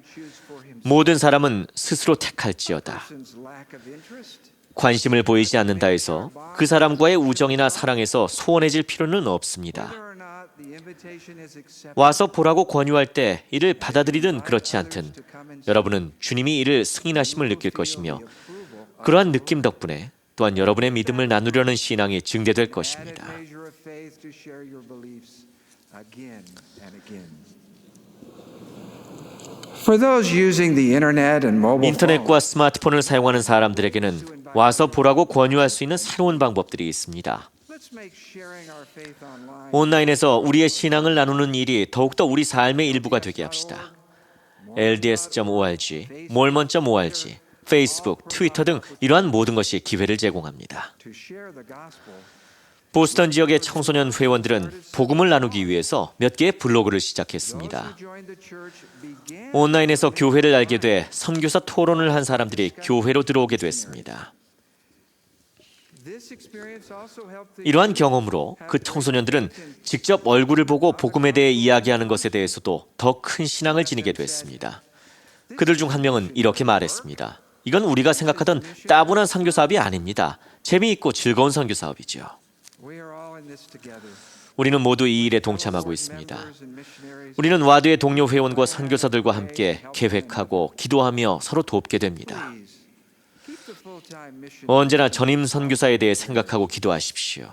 모든 사람은 스스로 택할지어다. 관심을 보이지 않는다 해서 그 사람과의 우정이나 사랑에서 소원해질 필요는 없습니다. 와서 보라고 권유할 때 이를 받아들이든 그렇지 않든 여러분은 주님이 이를 승인하심을 느낄 것이며 그러한 느낌 덕분에 또한 여러분의 믿음을 나누려는 신앙이 증대될 것입니다. 인터넷과 스마트폰을 사용하는 사람들에게는 와서 보라고 권유할 수 있는 새로운 방법들이 있습니다. 온라인에서 우리의 신앙을 나누는 일이 더욱더 우리 삶의 일부가 되게 합시다. LDS.org, mormon.org, 페이스북, 트위터 등 이러한 모든 것이 기회를 제공합니다. 보스턴 지역의 청소년 회원들은 복음을 나누기 위해서 몇 개의 블로그를 시작했습니다. 온라인에서 교회를 알게 돼 선교사 토론을 한 사람들이 교회로 들어오게 됐습니다. 이러한 경험으로 그 청소년들은 직접 얼굴을 보고 복음에 대해 이야기하는 것에 대해서도 더 큰 신앙을 지니게 됐습니다. 그들 중 한 명은 이렇게 말했습니다. 이건 우리가 생각하던 따분한 선교 사업이 아닙니다. 재미있고 즐거운 선교 사업이죠. 우리는 모두 이 일에 동참하고 있습니다. 우리는 와드의 동료 회원과 선교사들과 함께 계획하고 기도하며 서로 돕게 됩니다. 언제나 전임 선교사에 대해 생각하고 기도하십시오.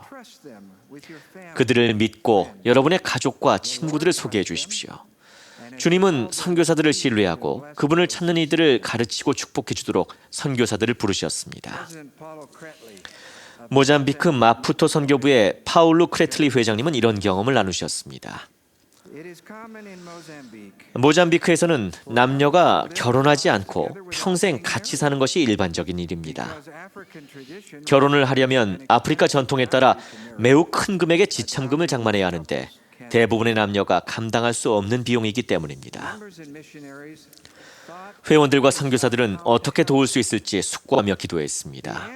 그들을 믿고 여러분의 가족과 친구들을 소개해 주십시오. 주님은 선교사들을 신뢰하고 그분을 찾는 이들을 가르치고 축복해 주도록 선교사들을 부르셨습니다. 모잠비크 마푸토 선교부의 파울루 크레틀리 회장님은 이런 경험을 나누셨습니다. 모잠비크에서는 남녀가 결혼하지 않고 평생 같이 사는 것이 일반적인 일입니다. 결혼을 하려면 아프리카 전통에 따라 매우 큰 금액의 지참금을 장만해야 하는데 대부분의 남녀가 감당할 수 없는 비용이기 때문입니다. 회원들과 선교사들은 어떻게 도울 수 있을지 숙고하며 기도했습니다.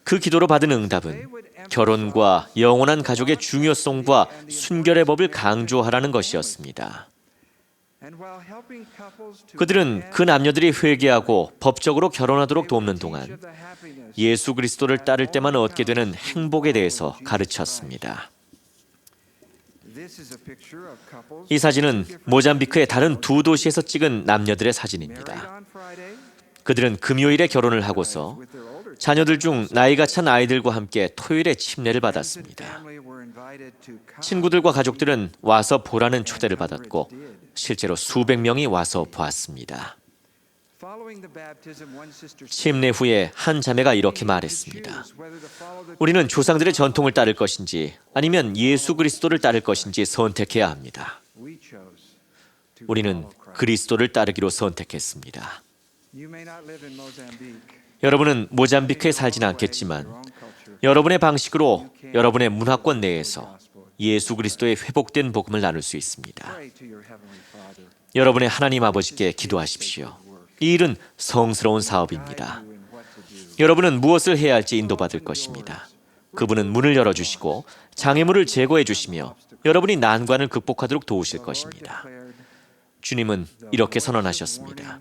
그 기도로 받은 응답은 결혼과 영원한 가족의 중요성과 순결의 법을 강조하라는 것이었습니다. 그들은 그 남녀들이 회개하고 법적으로 결혼하도록 돕는 동안 예수 그리스도를 따를 때만 얻게 되는 행복에 대해서 가르쳤습니다. 이 사진은 모잠비크의 다른 두 도시에서 찍은 남녀들의 사진입니다. 그들은 금요일에 결혼을 하고서 자녀들 중 나이가 찬 아이들과 함께 토요일에 침례를 받았습니다. 친구들과 가족들은 와서 보라는 초대를 받았고 실제로 수백 명이 와서 보았습니다. 침례 후에 한 자매가 이렇게 말했습니다. 우리는 조상들의 전통을 따를 것인지 아니면 예수 그리스도를 따를 것인지 선택해야 합니다. 우리는 그리스도를 따르기로 선택했습니다. 여러분은 모잠비크에 살지는 않겠지만 여러분의 방식으로 여러분의 문화권 내에서 예수 그리스도의 회복된 복음을 나눌 수 있습니다. 여러분의 하나님 아버지께 기도하십시오. 이 일은 성스러운 사업입니다. 여러분은 무엇을 해야 할지 인도받을 것입니다. 그분은 문을 열어주시고 장애물을 제거해 주시며 여러분이 난관을 극복하도록 도우실 것입니다. 주님은 이렇게 선언하셨습니다.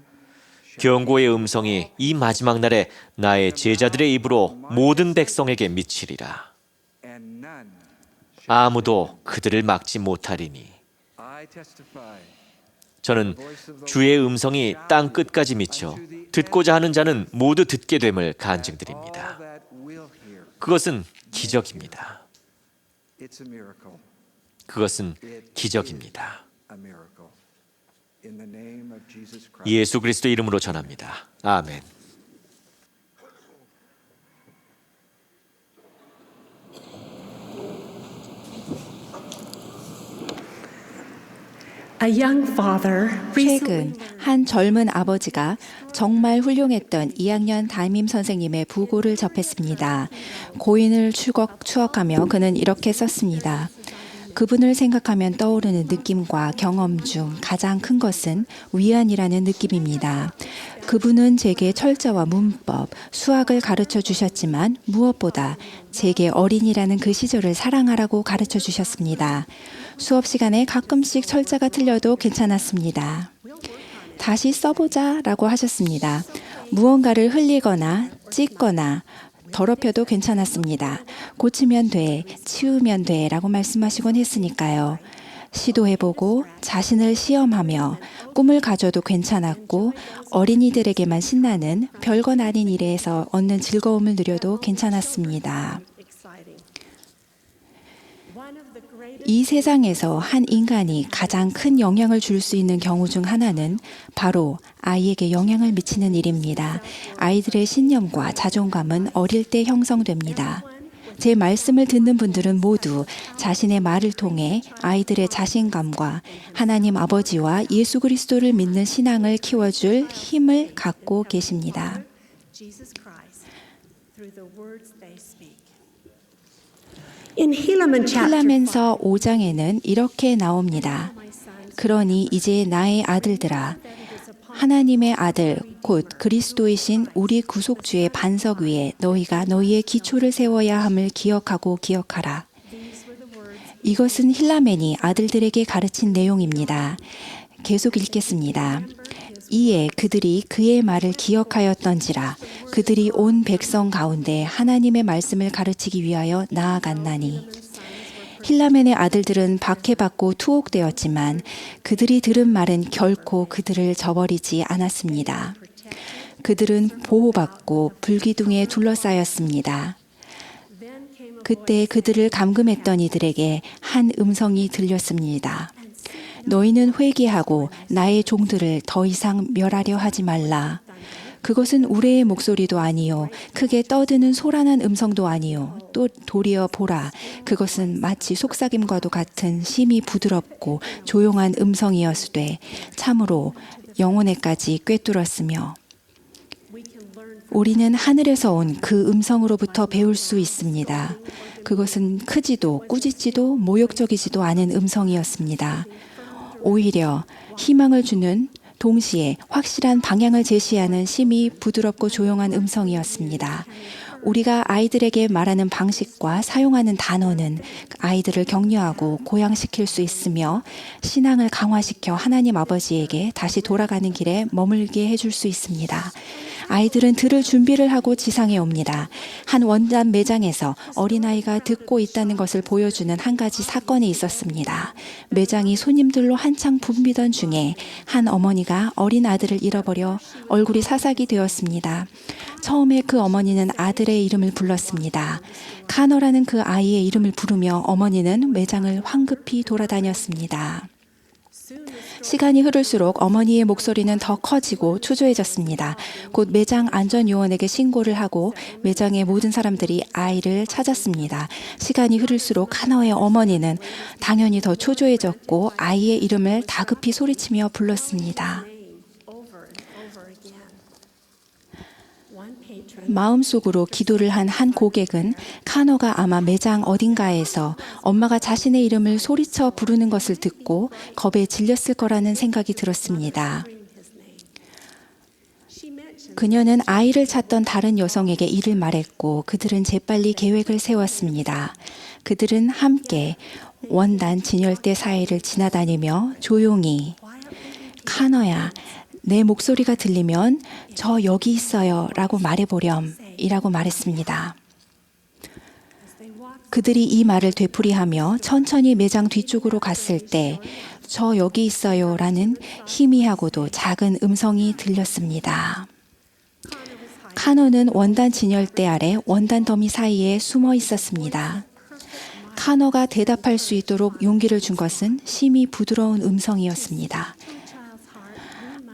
경고의 음성이 이 마지막 날에 나의 제자들의 입으로 모든 백성에게 미치리라. 아무도 그들을 막지 못하리니. 저는 주의 음성이 땅 끝까지 미쳐 듣고자 하는 자는 모두 듣게 됨을 간증드립니다. 그것은 기적입니다. 그것은 기적입니다. 예수 그리스도 이름으로 전합니다. 아멘. 최근 한 젊은 아버지가 정말 훌륭했던 2학년 담임 선생님의 부고를 접했습니다. 고인을 추억하며 그는 이렇게 썼습니다. 그분을 생각하면 떠오르는 느낌과 경험 중 가장 큰 것은 위안이라는 느낌입니다. 그분은 제게 철자와 문법, 수학을 가르쳐 주셨지만 무엇보다 제게 어린이라는 그 시절을 사랑하라고 가르쳐 주셨습니다. 수업 시간에 가끔씩 철자가 틀려도 괜찮았습니다. 다시 써보자 라고 하셨습니다. 무언가를 흘리거나 찢거나 더럽혀도 괜찮았습니다. 고치면 돼, 치우면 돼 라고 말씀하시곤 했으니까요. 시도해보고 자신을 시험하며 꿈을 가져도 괜찮았고 어린이들에게만 신나는 별건 아닌 일에서 얻는 즐거움을 누려도 괜찮았습니다. 이 세상에서 한 인간이 가장 큰 영향을 줄 수 있는 경우 중 하나는 바로 아이에게 영향을 미치는 일입니다. 아이들의 신념과 자존감은 어릴 때 형성됩니다. 제 말씀을 듣는 분들은 모두 자신의 말을 통해 아이들의 자신감과 하나님 아버지와 예수 그리스도를 믿는 신앙을 키워줄 힘을 갖고 계십니다. 힐라멘서 5장에는 이렇게 나옵니다. 그러니 이제 나의 아들들아, 하나님의 아들 곧 그리스도이신 우리 구속주의 반석 위에 너희가 너희의 기초를 세워야 함을 기억하라. 이것은 힐라멘이 아들들에게 가르친 내용입니다. 계속 읽겠습니다. 이에 그들이 그의 말을 기억하였던지라 그들이 온 백성 가운데 하나님의 말씀을 가르치기 위하여 나아갔나니. 힐라멘의 아들들은 박해받고 투옥되었지만 그들이 들은 말은 결코 그들을 저버리지 않았습니다. 그들은 보호받고 불기둥에 둘러싸였습니다. 그때 그들을 감금했던 이들에게 한 음성이 들렸습니다. 너희는 회개하고 나의 종들을 더 이상 멸하려 하지 말라. 그것은 우레의 목소리도 아니요 크게 떠드는 소란한 음성도 아니요 또 도리어 보라 그것은 마치 속삭임과도 같은 심히 부드럽고 조용한 음성이었으되 참으로 영혼에까지 꿰뚫었으며 우리는 하늘에서 온 그 음성으로부터 배울 수 있습니다. 그것은 크지도 꾸짖지도 모욕적이지도 않은 음성이었습니다. 오히려 희망을 주는 동시에 확실한 방향을 제시하는 심히 부드럽고 조용한 음성이었습니다. 우리가 아이들에게 말하는 방식과 사용하는 단어는 아이들을 격려하고 고양시킬 수 있으며 신앙을 강화시켜 하나님 아버지에게 다시 돌아가는 길에 머물게 해줄 수 있습니다. 아이들은 들을 준비를 하고 지상에 옵니다. 한 원단 매장에서 어린아이가 듣고 있다는 것을 보여주는 한 가지 사건이 있었습니다. 매장이 손님들로 한창 붐비던 중에 한 어머니가 어린 아들을 잃어버려 얼굴이 사삭이 되었습니다. 처음에 그 어머니는 아들의 이름을 불렀습니다. 카너라는 그 아이의 이름을 부르며 어머니는 매장을 황급히 돌아다녔습니다. 시간이 흐를수록 어머니의 목소리는 더 커지고 초조해졌습니다. 곧 매장 안전요원에게 신고를 하고 매장의 모든 사람들이 아이를 찾았습니다. 시간이 흐를수록 카너의 어머니는 당연히 더 초조해졌고 아이의 이름을 다급히 소리치며 불렀습니다. 마음속으로 기도를 한 고객은 카너가 아마 매장 어딘가에서 엄마가 자신의 이름을 소리쳐 부르는 것을 듣고 겁에 질렸을 거라는 생각이 들었습니다. 그녀는 아이를 찾던 다른 여성에게 이를 말했고 그들은 재빨리 계획을 세웠습니다. 그들은 함께 원단 진열대 사이를 지나다니며 조용히 카너야, 내 목소리가 들리면 저 여기 있어요 라고 말해보렴 이라고 말했습니다. 그들이 이 말을 되풀이하며 천천히 매장 뒤쪽으로 갔을 때 저 여기 있어요 라는 희미하고도 작은 음성이 들렸습니다. 카너는 원단 진열대 아래 원단 더미 사이에 숨어 있었습니다. 카너가 대답할 수 있도록 용기를 준 것은 심히 부드러운 음성이었습니다.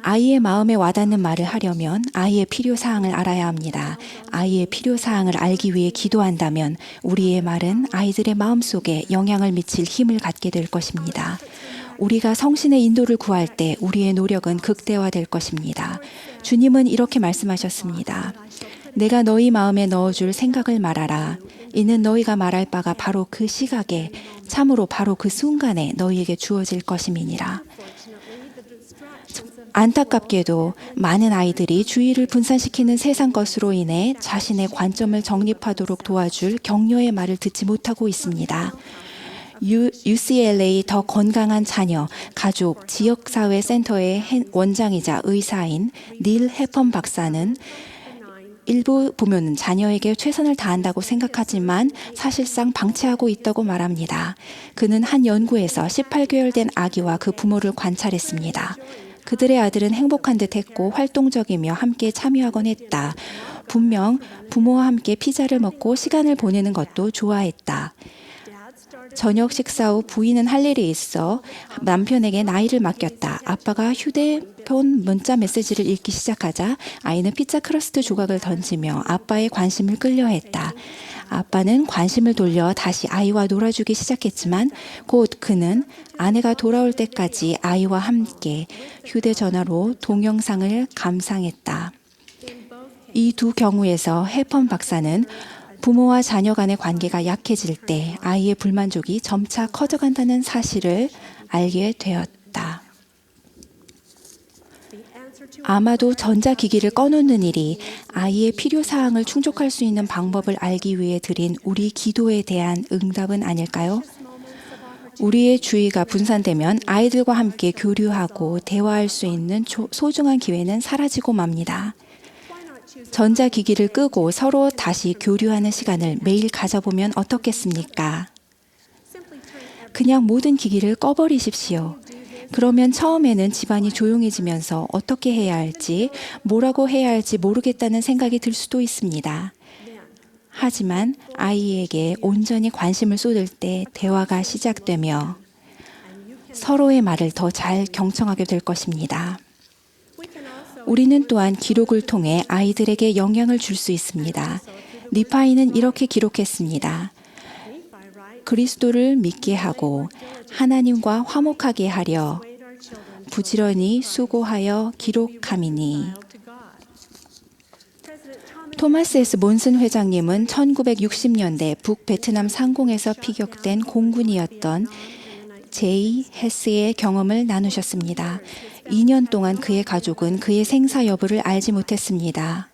아이의 마음에 와닿는 말을 하려면 아이의 필요사항을 알아야 합니다. 아이의 필요사항을 알기 위해 기도한다면 우리의 말은 아이들의 마음속에 영향을 미칠 힘을 갖게 될 것입니다. 우리가 성신의 인도를 구할 때 우리의 노력은 극대화될 것입니다. 주님은 이렇게 말씀하셨습니다. 내가 너희 마음에 넣어줄 생각을 말하라. 이는 너희가 말할 바가 바로 그 시각에 참으로 바로 그 순간에 너희에게 주어질 것임이니라. 안타깝게도 많은 아이들이 주의를 분산시키는 세상 것으로 인해 자신의 관점을 정립하도록 도와줄 격려의 말을 듣지 못하고 있습니다. UCLA 더 건강한 자녀 가족 지역사회 센터의 원장이자 의사인 닐 해펀 박사는 일부 부모는 자녀에게 최선을 다한다고 생각하지만 사실상 방치하고 있다고 말합니다. 그는 한 연구에서 18개월 된 아기와 그 부모를 관찰했습니다. 그들의 아들은 행복한 듯 했고 활동적이며 함께 참여하곤 했다. 분명 부모와 함께 피자를 먹고 시간을 보내는 것도 좋아했다. 저녁 식사 후 부인은 할 일이 있어 남편에게 나이를 맡겼다. 아빠가 휴대폰 문자 메시지를 읽기 시작하자 아이는 피자 크러스트 조각을 던지며 아빠의 관심을 끌려했다. 아빠는 관심을 돌려 다시 아이와 놀아주기 시작했지만 곧 그는 아내가 돌아올 때까지 아이와 함께 휴대전화로 동영상을 감상했다. 이 두 경우에서 해펀 박사는 부모와 자녀 간의 관계가 약해질 때 아이의 불만족이 점차 커져간다는 사실을 알게 되었다. 아마도 전자기기를 꺼놓는 일이 아이의 필요사항을 충족할 수 있는 방법을 알기 위해 드린 우리 기도에 대한 응답은 아닐까요? 우리의 주의가 분산되면 아이들과 함께 교류하고 대화할 수 있는 소중한 기회는 사라지고 맙니다. 전자기기를 끄고 서로 다시 교류하는 시간을 매일 가져보면 어떻겠습니까? 그냥 모든 기기를 꺼버리십시오. 그러면 처음에는 집안이 조용해지면서 어떻게 해야 할지, 뭐라고 해야 할지 모르겠다는 생각이 들 수도 있습니다. 하지만 아이에게 온전히 관심을 쏟을 때 대화가 시작되며 서로의 말을 더 잘 경청하게 될 것입니다. 우리는 또한 기록을 통해 아이들에게 영향을 줄 수 있습니다. 니파이는 이렇게 기록했습니다. 그리스도를 믿게 하고 하나님과 화목하게 하려 부지런히 수고하여 기록함이니. 토마스 S. 몬슨 회장님은 1960년대 북베트남 상공에서 피격된 공군이었던 제이 헤스의 경험을 나누셨습니다. 2년 동안 그의 가족은 그의 생사 여부를 알지 못했습니다.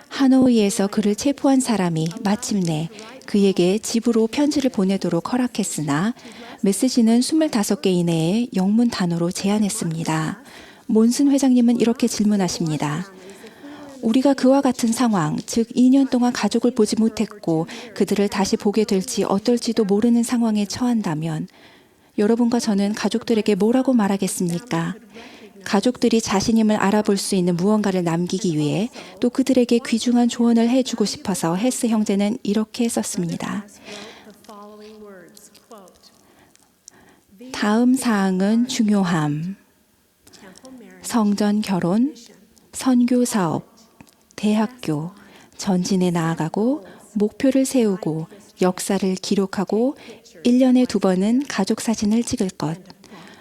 하노이에서 그를 체포한 사람이 마침내 그에게 집으로 편지를 보내도록 허락했으나 메시지는 25개 이내에 영문 단어로 제한했습니다. 몬슨 회장님은 이렇게 질문하십니다. 우리가 그와 같은 상황, 즉 2년 동안 가족을 보지 못했고 그들을 다시 보게 될지 어떨지도 모르는 상황에 처한다면 여러분과 저는 가족들에게 뭐라고 말하겠습니까? 가족들이 자신임을 알아볼 수 있는 무언가를 남기기 위해 또 그들에게 귀중한 조언을 해주고 싶어서 헤스 형제는 이렇게 썼습니다. 다음 사항은 중요함. 성전 결혼, 선교 사업, 대학교, 전진에 나아가고 목표를 세우고 역사를 기록하고 1년에 2번은 가족 사진을 찍을 것.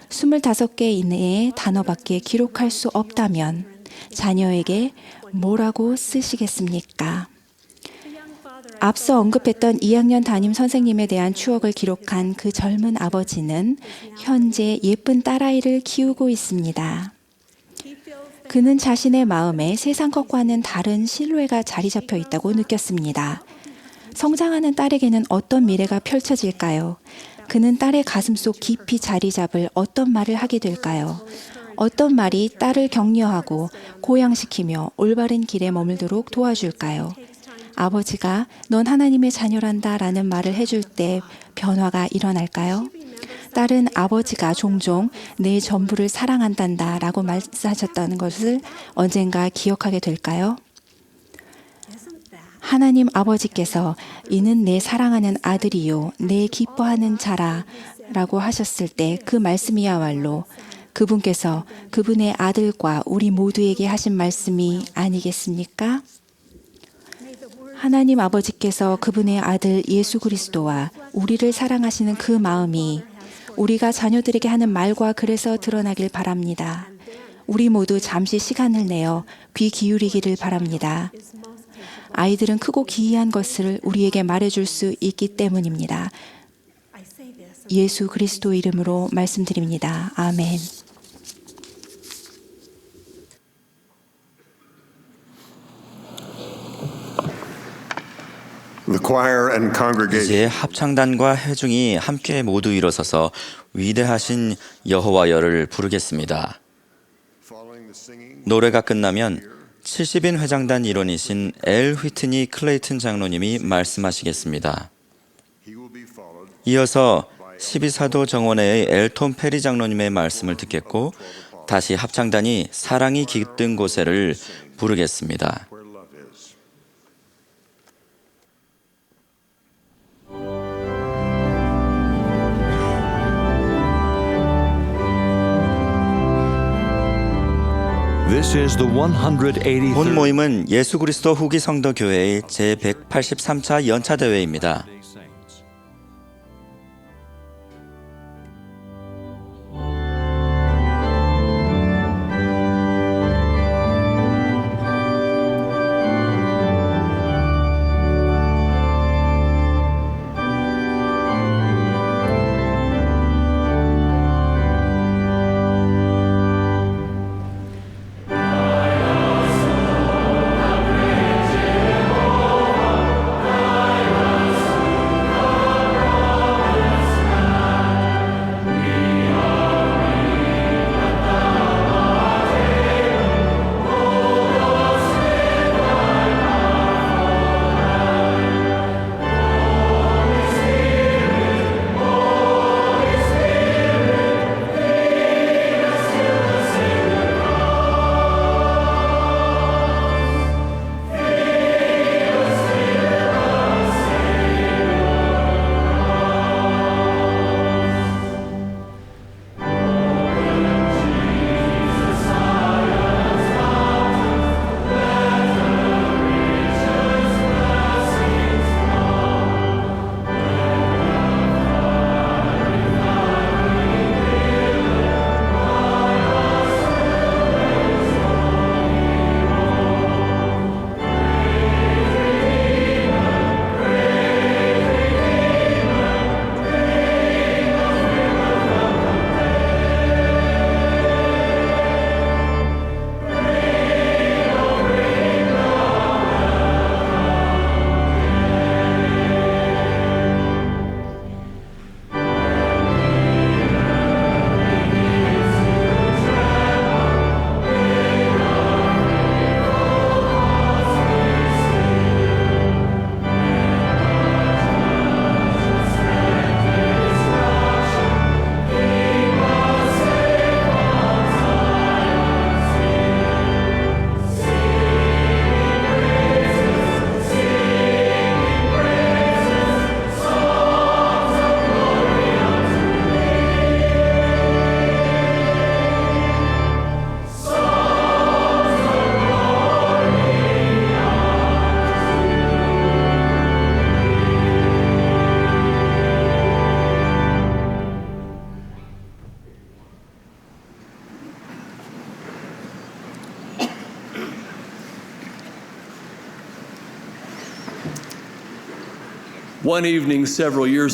25개 이내의 단어밖에 기록할 수 없다면 자녀에게 뭐라고 쓰시겠습니까? 앞서 언급했던 2학년 담임 선생님에 대한 추억을 기록한 그 젊은 아버지는 현재 예쁜 딸아이를 키우고 있습니다. 그는 자신의 마음에 세상 것과는 다른 신뢰가 자리 잡혀 있다고 느꼈습니다. 성장하는 딸에게는 어떤 미래가 펼쳐질까요? 그는 딸의 가슴속 깊이 자리 잡을 어떤 말을 하게 될까요? 어떤 말이 딸을 격려하고 고양시키며 올바른 길에 머물도록 도와줄까요? 아버지가 넌 하나님의 자녀란다 라는 말을 해줄 때 변화가 일어날까요? 딸은 아버지가 종종 내 전부를 사랑한단다 라고 말씀하셨다는 것을 언젠가 기억하게 될까요? 하나님 아버지께서 이는 내 사랑하는 아들이요 내 기뻐하는 자라 라고 하셨을 때 그 말씀이야말로 그분께서 그분의 아들과 우리 모두에게 하신 말씀이 아니겠습니까? 하나님 아버지께서 그분의 아들 예수 그리스도와 우리를 사랑하시는 그 마음이 우리가 자녀들에게 하는 말과 글에서 드러나길 바랍니다. 우리 모두 잠시 시간을 내어 귀 기울이기를 바랍니다. 아이들은 크고 기이한 것을 우리에게 말해줄 수 있기 때문입니다. 예수 그리스도 이름으로 말씀드립니다. 아멘. The choir and congregation 이제 합창단과 회중이 함께 모두 일어서서 위대하신 여호와여를 부르겠습니다. following the singing 노래가 끝나면 70인 회장단 일원이신 엘 휘트니 클레이튼 장로님이 말씀하시겠습니다. he will be followed 이어서 12사도 정원회의 엘톤 페리 장로님의 말씀을 듣겠고 다시 합창단이 사랑이 깃든 곳에를 부르겠습니다. where love is. This is the 183rd 본 모임은 예수 그리스도 후기 성도 교회의 제183차 연차 대회입니다.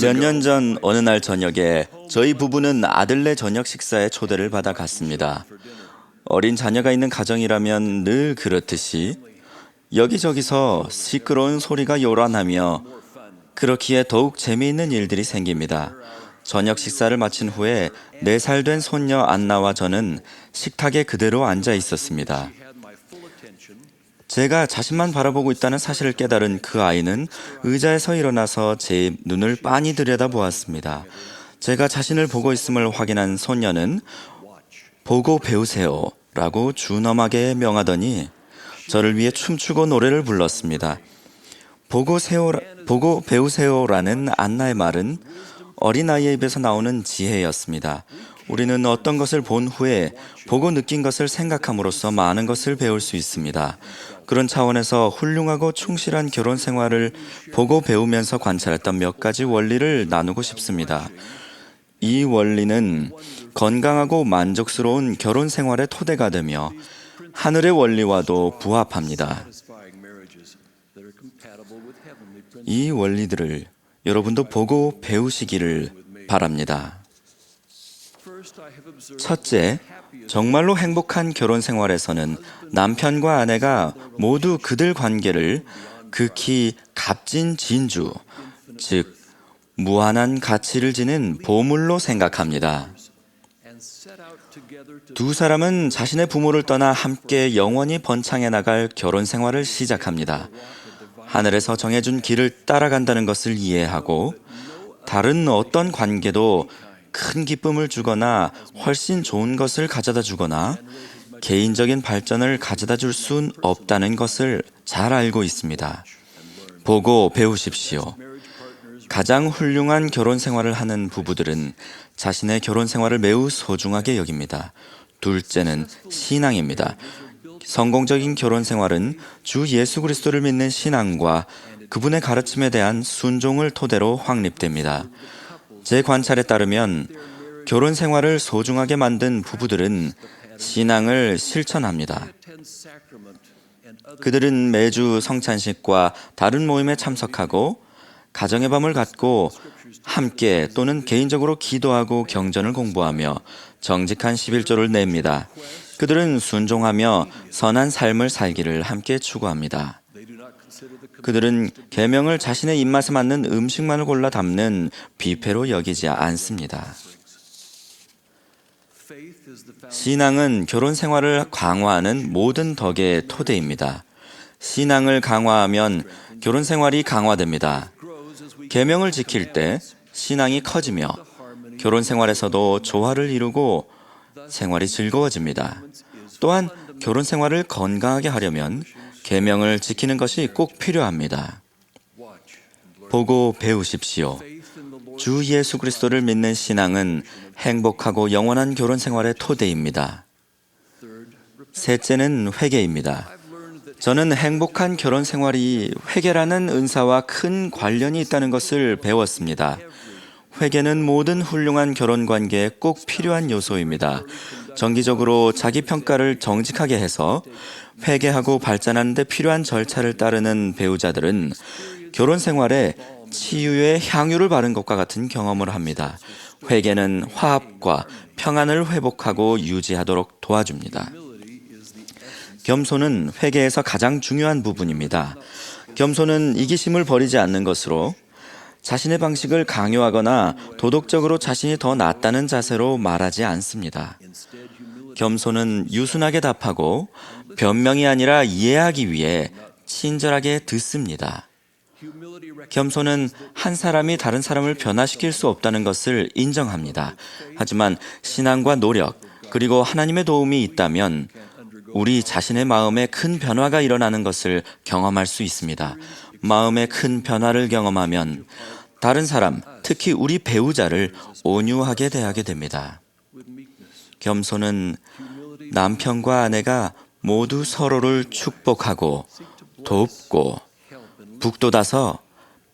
몇 년 전 어느 날 저녁에 저희 부부는 아들네 저녁 식사에 초대를 받아 갔습니다. 어린 자녀가 있는 가정이라면 늘 그렇듯이 여기저기서 시끄러운 소리가 요란하며 그렇기에 더욱 재미있는 일들이 생깁니다. 저녁 식사를 마친 후에 4살 된 손녀 안나와 저는 식탁에 그대로 앉아 있었습니다. 제가 자신만 바라보고 있다는 사실을 깨달은 그 아이는 의자에서 일어나서 제 눈을 빤히 들여다보았습니다. 제가 자신을 보고 있음을 확인한 손녀는 보고 배우세요 라고 준엄하게 명하더니 저를 위해 춤추고 노래를 불렀습니다. 보고 배우세요라는 안나의 말은 어린아이의 입에서 나오는 지혜였습니다. 우리는 어떤 것을 본 후에 보고 느낀 것을 생각함으로써 많은 것을 배울 수 있습니다. 그런 차원에서 훌륭하고 충실한 결혼 생활을 보고 배우면서 관찰했던 몇 가지 원리를 나누고 싶습니다. 이 원리는 건강하고 만족스러운 결혼 생활의 토대가 되며 하늘의 원리와도 부합합니다. 이 원리들을 여러분도 보고 배우시기를 바랍니다. 첫째, 정말로 행복한 결혼 생활에서는 남편과 아내가 모두 그들 관계를 극히 값진 진주, 즉 무한한 가치를 지닌 보물로 생각합니다. 두 사람은 자신의 부모를 떠나 함께 영원히 번창해 나갈 결혼 생활을 시작합니다. 하늘에서 정해준 길을 따라간다는 것을 이해하고 다른 어떤 관계도 큰 기쁨을 주거나 훨씬 좋은 것을 가져다 주거나 개인적인 발전을 가져다 줄 순 없다는 것을 잘 알고 있습니다. 보고 배우십시오. 가장 훌륭한 결혼 생활을 하는 부부들은 자신의 결혼 생활을 매우 소중하게 여깁니다. 둘째는 신앙입니다. 성공적인 결혼 생활은 주 예수 그리스도를 믿는 신앙과 그분의 가르침에 대한 순종을 토대로 확립됩니다. 제 관찰에 따르면 결혼 생활을 소중하게 만든 부부들은 신앙을 실천합니다. 그들은 매주 성찬식과 다른 모임에 참석하고 가정의 밤을 갖고 함께 또는 개인적으로 기도하고 경전을 공부하며 정직한 11조를 냅니다. 그들은 순종하며 선한 삶을 살기를 함께 추구합니다. 그들은 계명을 자신의 입맛에 맞는 음식만을 골라 담는 뷔페로 여기지 않습니다. 신앙은 결혼 생활을 강화하는 모든 덕의 토대입니다. 신앙을 강화하면 결혼 생활이 강화됩니다. 계명을 지킬 때 신앙이 커지며 결혼 생활에서도 조화를 이루고 생활이 즐거워집니다. 또한 결혼 생활을 건강하게 하려면 계명을 지키는 것이 꼭 필요합니다. 보고 배우십시오. 주 예수 그리스도를 믿는 신앙은 행복하고 영원한 결혼 생활의 토대입니다. 셋째는 회개입니다. 저는 행복한 결혼 생활이 회개라는 은사와 큰 관련이 있다는 것을 배웠습니다. 회개는 모든 훌륭한 결혼 관계에 꼭 필요한 요소입니다. 정기적으로 자기 평가를 정직하게 해서 회개하고 발전하는 데 필요한 절차를 따르는 배우자들은 결혼 생활에 치유의 향유를 바른 것과 같은 경험을 합니다. 회개는 화합과 평안을 회복하고 유지하도록 도와줍니다. 겸손은 회개에서 가장 중요한 부분입니다. 겸손은 이기심을 버리지 않는 것으로 자신의 방식을 강요하거나 도덕적으로 자신이 더 낫다는 자세로 말하지 않습니다. 겸손은 유순하게 답하고 변명이 아니라 이해하기 위해 친절하게 듣습니다. 겸손은 한 사람이 다른 사람을 변화시킬 수 없다는 것을 인정합니다. 하지만 신앙과 노력, 그리고 하나님의 도움이 있다면 우리 자신의 마음에 큰 변화가 일어나는 것을 경험할 수 있습니다. 마음의 큰 변화를 경험하면 다른 사람, 특히 우리 배우자를 온유하게 대하게 됩니다. 겸손은 남편과 아내가 모두 서로를 축복하고 돕고 북돋아서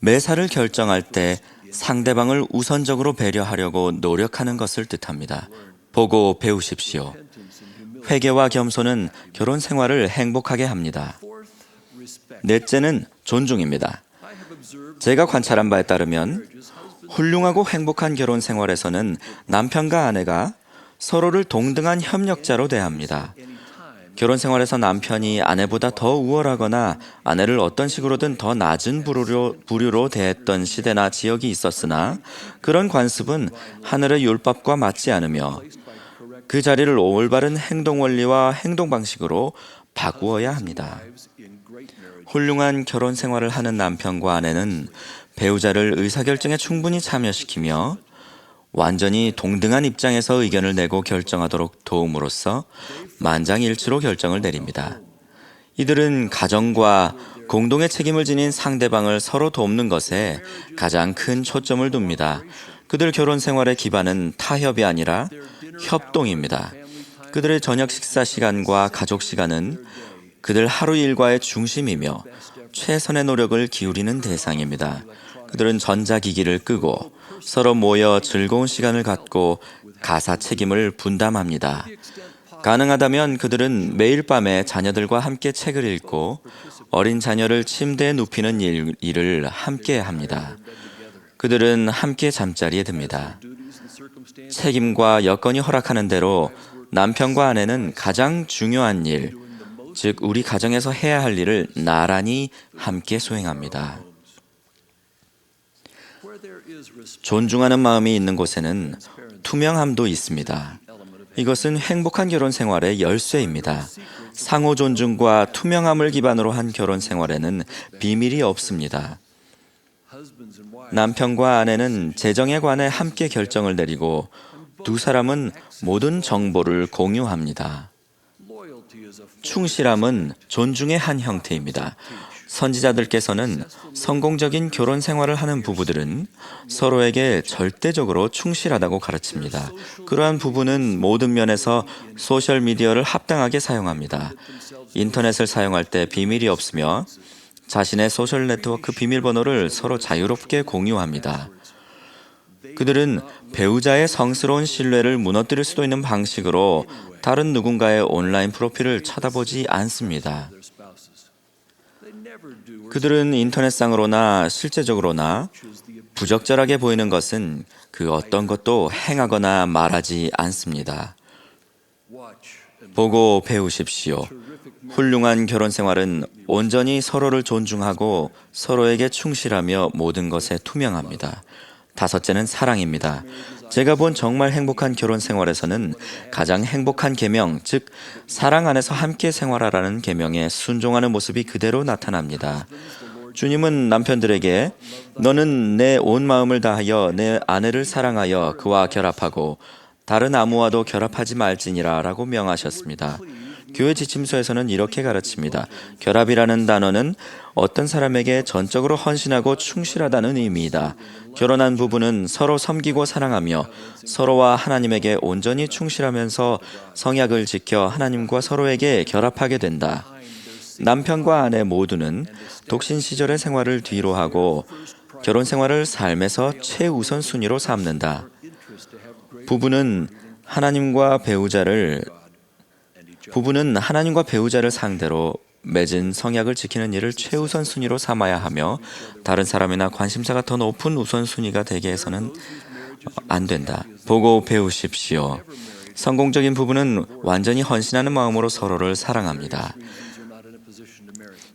매사를 결정할 때 상대방을 우선적으로 배려하려고 노력하는 것을 뜻합니다. 보고 배우십시오. 회개와 겸손은 결혼 생활을 행복하게 합니다. 넷째는 존중입니다. 제가 관찰한 바에 따르면 훌륭하고 행복한 결혼 생활에서는 남편과 아내가 서로를 동등한 협력자로 대합니다. 결혼 생활에서 남편이 아내보다 더 우월하거나 아내를 어떤 식으로든 더 낮은 부류로 대했던 시대나 지역이 있었으나 그런 관습은 하늘의 율법과 맞지 않으며 그 자리를 올바른 행동 원리와 행동 방식으로 바꾸어야 합니다. 훌륭한 결혼 생활을 하는 남편과 아내는 배우자를 의사결정에 충분히 참여시키며 완전히 동등한 입장에서 의견을 내고 결정하도록 도움으로써 만장일치로 결정을 내립니다. 이들은 가정과 공동의 책임을 지닌 상대방을 서로 돕는 것에 가장 큰 초점을 둡니다. 그들 결혼 생활의 기반은 타협이 아니라 협동입니다. 그들의 저녁 식사 시간과 가족 시간은 그들 하루 일과의 중심이며 최선의 노력을 기울이는 대상입니다. 그들은 전자기기를 끄고 서로 모여 즐거운 시간을 갖고 가사 책임을 분담합니다. 가능하다면 그들은 매일 밤에 자녀들과 함께 책을 읽고 어린 자녀를 침대에 눕히는 일을 함께 합니다. 그들은 함께 잠자리에 듭니다. 책임과 여건이 허락하는 대로 남편과 아내는 가장 중요한 일, 즉 우리 가정에서 해야 할 일을 나란히 함께 수행합니다. 존중하는 마음이 있는 곳에는 투명함도 있습니다. 이것은 행복한 결혼 생활의 열쇠입니다. 상호 존중과 투명함을 기반으로 한 결혼 생활에는 비밀이 없습니다. 남편과 아내는 재정에 관해 함께 결정을 내리고 두 사람은 모든 정보를 공유합니다. 충실함은 존중의 한 형태입니다. 선지자들께서는 성공적인 결혼 생활을 하는 부부들은 서로에게 절대적으로 충실하다고 가르칩니다. 그러한 부부는 모든 면에서 소셜미디어를 합당하게 사용합니다. 인터넷을 사용할 때 비밀이 없으며 자신의 소셜 네트워크 비밀번호를 서로 자유롭게 공유합니다. 그들은 배우자의 성스러운 신뢰를 무너뜨릴 수도 있는 방식으로 다른 누군가의 온라인 프로필을 쳐다보지 않습니다. 그들은 인터넷상으로나 실제적으로나 부적절하게 보이는 것은 그 어떤 것도 행하거나 말하지 않습니다. 보고 배우십시오. 훌륭한 결혼 생활은 온전히 서로를 존중하고 서로에게 충실하며 모든 것에 투명합니다. 다섯째는 사랑입니다. 제가 본 정말 행복한 결혼 생활에서는 가장 행복한 계명, 즉 사랑 안에서 함께 생활하라는 계명에 순종하는 모습이 그대로 나타납니다. 주님은 남편들에게 너는 내 온 마음을 다하여 내 아내를 사랑하여 그와 결합하고 다른 아무와도 결합하지 말지니라 라고 명하셨습니다. 교회 지침서에서는 이렇게 가르칩니다. 결합이라는 단어는 어떤 사람에게 전적으로 헌신하고 충실하다는 의미이다. 결혼한 부부는 서로 섬기고 사랑하며 서로와 하나님에게 온전히 충실하면서 성약을 지켜 하나님과 서로에게 결합하게 된다. 남편과 아내 모두는 독신 시절의 생활을 뒤로하고 결혼 생활을 삶에서 최우선 순위로 삼는다. 부부는 하나님과 배우자를 상대로 맺은 성약을 지키는 일을 최우선 순위로 삼아야 하며 다른 사람이나 관심사가 더 높은 우선순위가 되게 해서는 안 된다. 보고 배우십시오. 성공적인 부부는 완전히 헌신하는 마음으로 서로를 사랑합니다.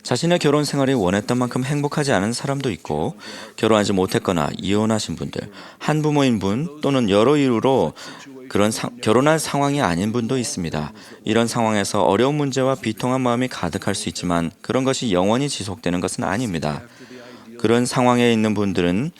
자신의 결혼 생활이 원했던 만큼 행복하지 않은 사람도 있고 결혼하지 못했거나 이혼하신 분들, 한부모인 분 또는 여러 이유로 결혼할 상황이 아닌 분도 있습니다. 이런 상황에서 어려운 문제와 비통한 마음이 가득할 수 있지만 그런 것이 영원히 지속되는 것은 아닙니다. 그런 상황에 있는 분들은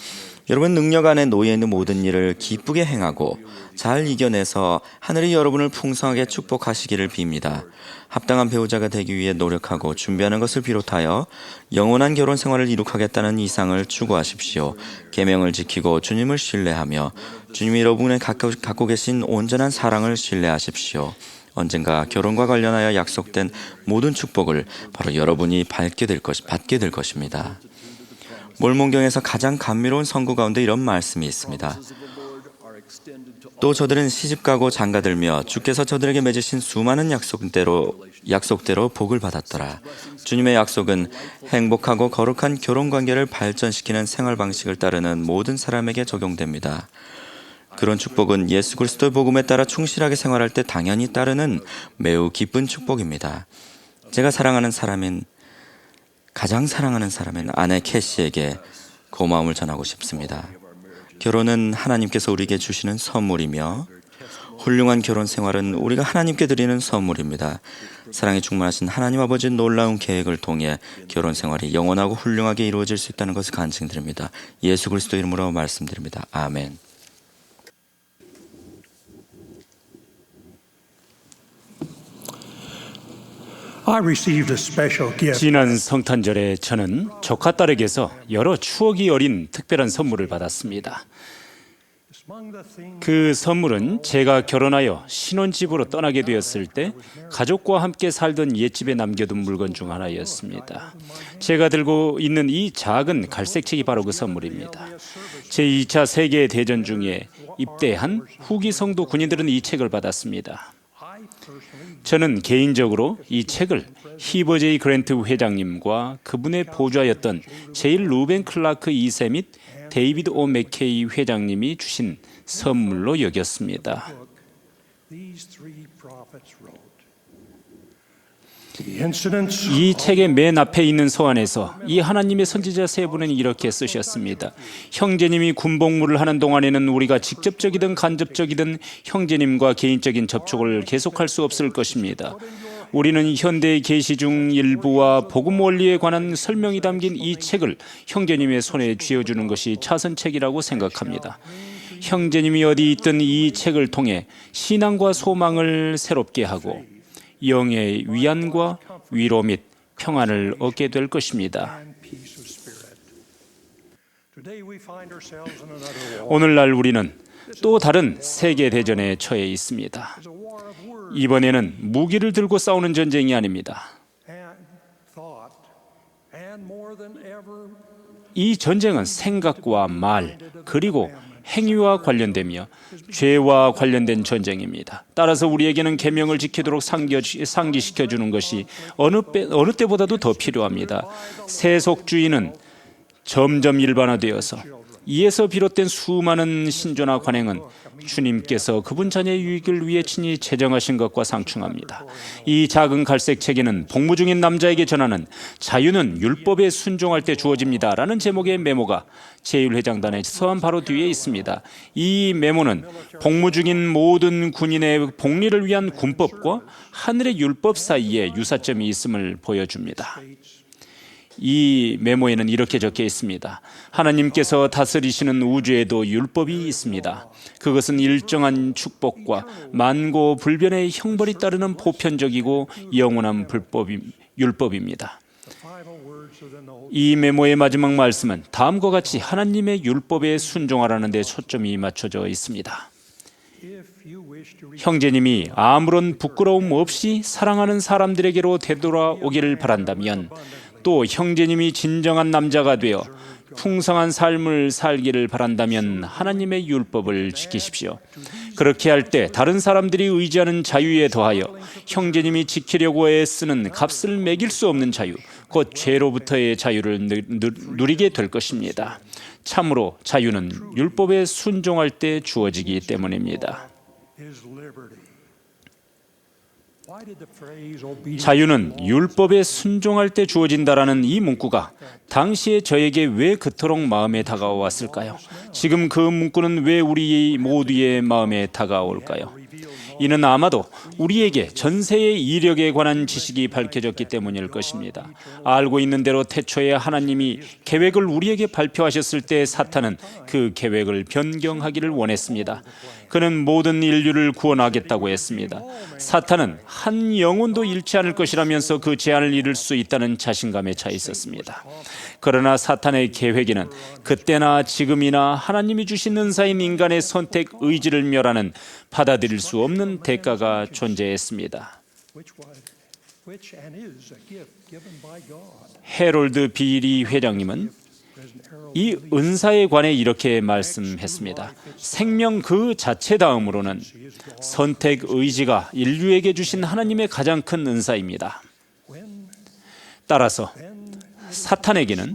여러분 능력 안에 놓여 있는 모든 일을 기쁘게 행하고 잘 이겨내서 하늘이 여러분을 풍성하게 축복하시기를 빕니다. 합당한 배우자가 되기 위해 노력하고 준비하는 것을 비롯하여 영원한 결혼 생활을 이룩하겠다는 이상을 추구하십시오. 계명을 지키고 주님을 신뢰하며 주님이 여러분의 갖고 계신 온전한 사랑을 신뢰하십시오. 언젠가 결혼과 관련하여 약속된 모든 축복을 바로 여러분이 받게 될 것입니다. 몰몬경에서 가장 감미로운 선구 가운데 이런 말씀이 있습니다. 또 저들은 시집가고 장가들며 주께서 저들에게 맺으신 수많은 약속대로 복을 받았더라. 주님의 약속은 행복하고 거룩한 결혼관계를 발전시키는 생활 방식을 따르는 모든 사람에게 적용됩니다. 그런 축복은 예수 그리스도의 복음에 따라 충실하게 생활할 때 당연히 따르는 매우 기쁜 축복입니다. 제가 가장 사랑하는 사람인 아내 캐시에게 고마움을 전하고 싶습니다. 결혼은 하나님께서 우리에게 주시는 선물이며 훌륭한 결혼 생활은 우리가 하나님께 드리는 선물입니다. 사랑에 충만하신 하나님 아버지의 놀라운 계획을 통해 결혼 생활이 영원하고 훌륭하게 이루어질 수 있다는 것을 간증드립니다. 예수 그리스도 이름으로 말씀드립니다. 아멘. 지난 성탄절에 저는 조카 딸에게서 여러 추억이 어린 특별한 선물을 받았습니다. 그 선물은 제가 결혼하여 신혼집으로 떠나게 되었을 때 가족과 함께 살던 옛집에 남겨둔 물건 중 하나였습니다. 제가 들고 있는 이 작은 갈색 책이 바로 그 선물입니다. 제2차 세계대전 중에 입대한 후기 성도 군인들은 이 책을 받았습니다. 저는 개인적으로 이 책을 히버 제이 그랜트 회장님과 그분의 보좌였던 제일 루벤 클라크 2세 및 데이비드 오 맥케이 회장님이 주신 선물로 여겼습니다. 이 책의 맨 앞에 있는 서한에서 이 하나님의 선지자 세 분은 이렇게 쓰셨습니다. 형제님이 군복무를 하는 동안에는 우리가 직접적이든 간접적이든 형제님과 개인적인 접촉을 계속할 수 없을 것입니다. 우리는 현대의 계시 중 일부와 복음 원리에 관한 설명이 담긴 이 책을 형제님의 손에 쥐어주는 것이 차선책이라고 생각합니다. 형제님이 어디 있든 이 책을 통해 신앙과 소망을 새롭게 하고 영의 위안과 위로 및 평안을 얻게 될 것입니다. 오늘날 우리는 또 다른 세계대전에 처해 있습니다. 이번에는 무기를 들고 싸우는 전쟁이 아닙니다. 이 전쟁은 생각과 말 그리고 행위와 관련되며 죄와 관련된 전쟁입니다. 따라서 우리에게는 계명을 지키도록 상기시켜주는 것이 어느 때보다도 더 필요합니다. 세속주의는 점점 일반화되어서 이에서 비롯된 수많은 신조나 관행은 주님께서 그분 자녀의 유익을 위해 친히 제정하신 것과 상충합니다. 이 작은 갈색 책에는 복무 중인 남자에게 전하는 자유는 율법에 순종할 때 주어집니다 라는 제목의 메모가 제1회장단의 서한 바로 뒤에 있습니다. 이 메모는 복무 중인 모든 군인의 복리를 위한 군법과 하늘의 율법 사이에 유사점이 있음을 보여줍니다. 이 메모에는 이렇게 적혀 있습니다. 하나님께서 다스리시는 우주에도 율법이 있습니다. 그것은 일정한 축복과 만고 불변의 형벌이 따르는 보편적이고 영원한 율법입니다. 이 메모의 마지막 말씀은 다음과 같이 하나님의 율법에 순종하라는 데 초점이 맞춰져 있습니다. 형제님이 아무런 부끄러움 없이 사랑하는 사람들에게로 되돌아오기를 바란다면 또 형제님이 진정한 남자가 되어 풍성한 삶을 살기를 바란다면 하나님의 율법을 지키십시오. 그렇게 할 때 다른 사람들이 의지하는 자유에 더하여 형제님이 지키려고 애쓰는 값을 매길 수 없는 자유, 곧 죄로부터의 자유를 누리게 될 것입니다. 참으로 자유는 율법에 순종할 때 주어지기 때문입니다. 자유는 율법에 순종할 때 주어진다라는 이 문구가 당시에 저에게 왜 그토록 마음에 다가왔을까요? 지금 그 문구는 왜 우리 모두의 마음에 다가올까요? 이는 아마도 우리에게 전세의 이력에 관한 지식이 밝혀졌기 때문일 것입니다. 알고 있는 대로 태초에 하나님이 계획을 우리에게 발표하셨을 때 사탄은 그 계획을 변경하기를 원했습니다. 그는 모든 인류를 구원하겠다고 했습니다. 사탄은 한 영혼도 잃지 않을 것이라면서 그 제한을 이룰 수 있다는 자신감에 차 있었습니다. 그러나 사탄의 계획에는 그때나 지금이나 하나님이 주신 은사인 인간의 선택 의지를 멸하는 받아들일 수 없는 대가가 존재했습니다. 해롤드 비리 회장님은 이 은사에 관해 이렇게 말씀했습니다. 생명 그 자체 다음으로는 선택 의지가 인류에게 주신 하나님의 가장 큰 은사입니다. 따라서 사탄에게는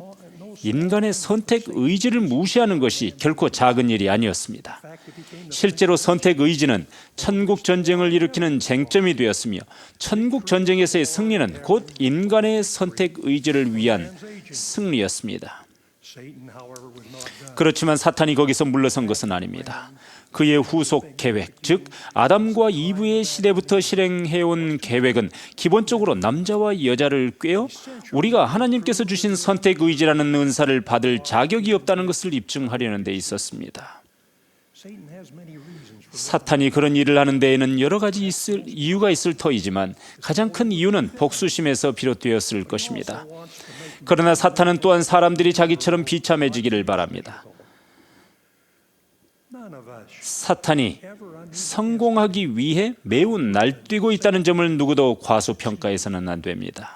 인간의 선택 의지를 무시하는 것이 결코 작은 일이 아니었습니다. 실제로 선택 의지는 천국 전쟁을 일으키는 쟁점이 되었으며 천국 전쟁에서의 승리는 곧 인간의 선택 의지를 위한 승리였습니다. 그렇지만 사탄이 거기서 물러선 것은 아닙니다. 그의 후속 계획, 즉 아담과 이브의 시대부터 실행해온 계획은 기본적으로 남자와 여자를 꿰어 우리가 하나님께서 주신 선택 의지라는 은사를 받을 자격이 없다는 것을 입증하려는 데 있었습니다. 사탄이 그런 일을 하는 데에는 여러 가지 이유가 있을 터이지만 가장 큰 이유는 복수심에서 비롯되었을 것입니다. 그러나 사탄은 또한 사람들이 자기처럼 비참해지기를 바랍니다. 사탄이 성공하기 위해 매우 날뛰고 있다는 점을 누구도 과소평가해서는 안 됩니다.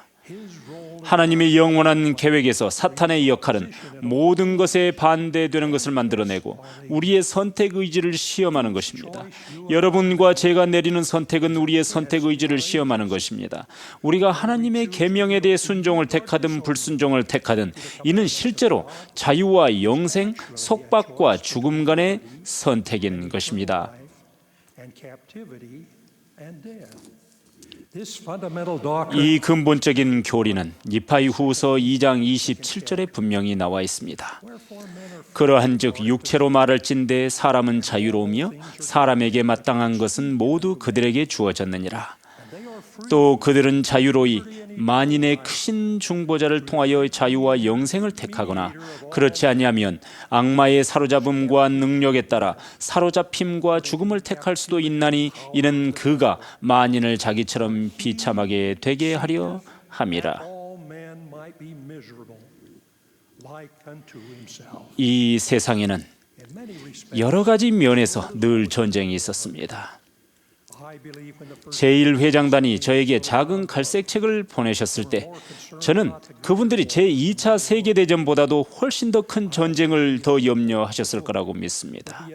하나님의 영원한 계획에서 사탄의 역할은 모든 것에 반대되는 것을 만들어내고 우리의 선택 의지를 시험하는 것입니다. 여러분과 제가 내리는 선택은 우리의 선택 의지를 시험하는 것입니다. 우리가 하나님의 계명에 대해 순종을 택하든 불순종을 택하든 이는 실제로 자유와 영생, 속박과 죽음 간의 선택인 것입니다. 이 근본적인 교리는 니파이후서 2장 27절에 분명히 나와 있습니다. 그러한즉 육체로 말할진대 사람은 자유로우며 사람에게 마땅한 것은 모두 그들에게 주어졌느니라. 또 그들은 자유로이 만인의 크신 중보자를 통하여 자유와 영생을 택하거나 그렇지 아니하면 악마의 사로잡음과 능력에 따라 사로잡힘과 죽음을 택할 수도 있나니 이는 그가 만인을 자기처럼 비참하게 되게 하려 함이라. 이 세상에는 여러 가지 면에서 늘 전쟁이 있었습니다. 제1회장단이 저에게 작은 갈색 책을 보내셨을 때 저는 그분들이 제2차 세계대전보다도 훨씬 더 큰 전쟁을 더 염려하셨을 거라고 믿습니다.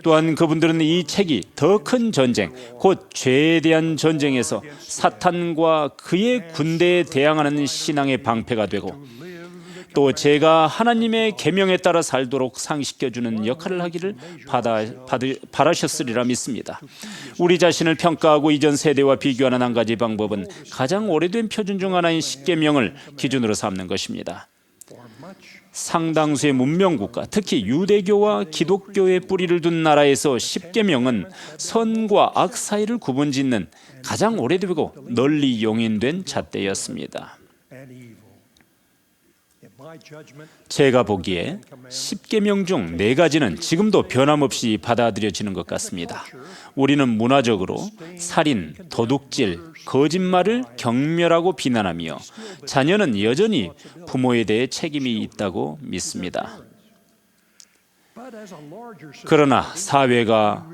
또한 그분들은 이 책이 더 큰 전쟁, 곧 죄에 대한 전쟁에서 사탄과 그의 군대에 대항하는 신앙의 방패가 되고 또 제가 하나님의 계명에 따라 살도록 상식해주는 역할을 하기를 바라셨으리라 믿습니다. 우리 자신을 평가하고 이전 세대와 비교하는 한 가지 방법은 가장 오래된 표준 중 하나인 십계명을 기준으로 삼는 것입니다. 상당수의 문명국가, 특히 유대교와 기독교의 뿌리를 둔 나라에서 십계명은 선과 악 사이를 구분짓는 가장 오래되고 널리 용인된 잣대였습니다. 제가 보기에 10계명 중 4가지는 지금도 변함없이 받아들여지는 것 같습니다. 우리는 문화적으로 살인, 도둑질, 거짓말을 경멸하고 비난하며 자녀는 여전히 부모에 대해 책임이 있다고 믿습니다. 그러나 사회가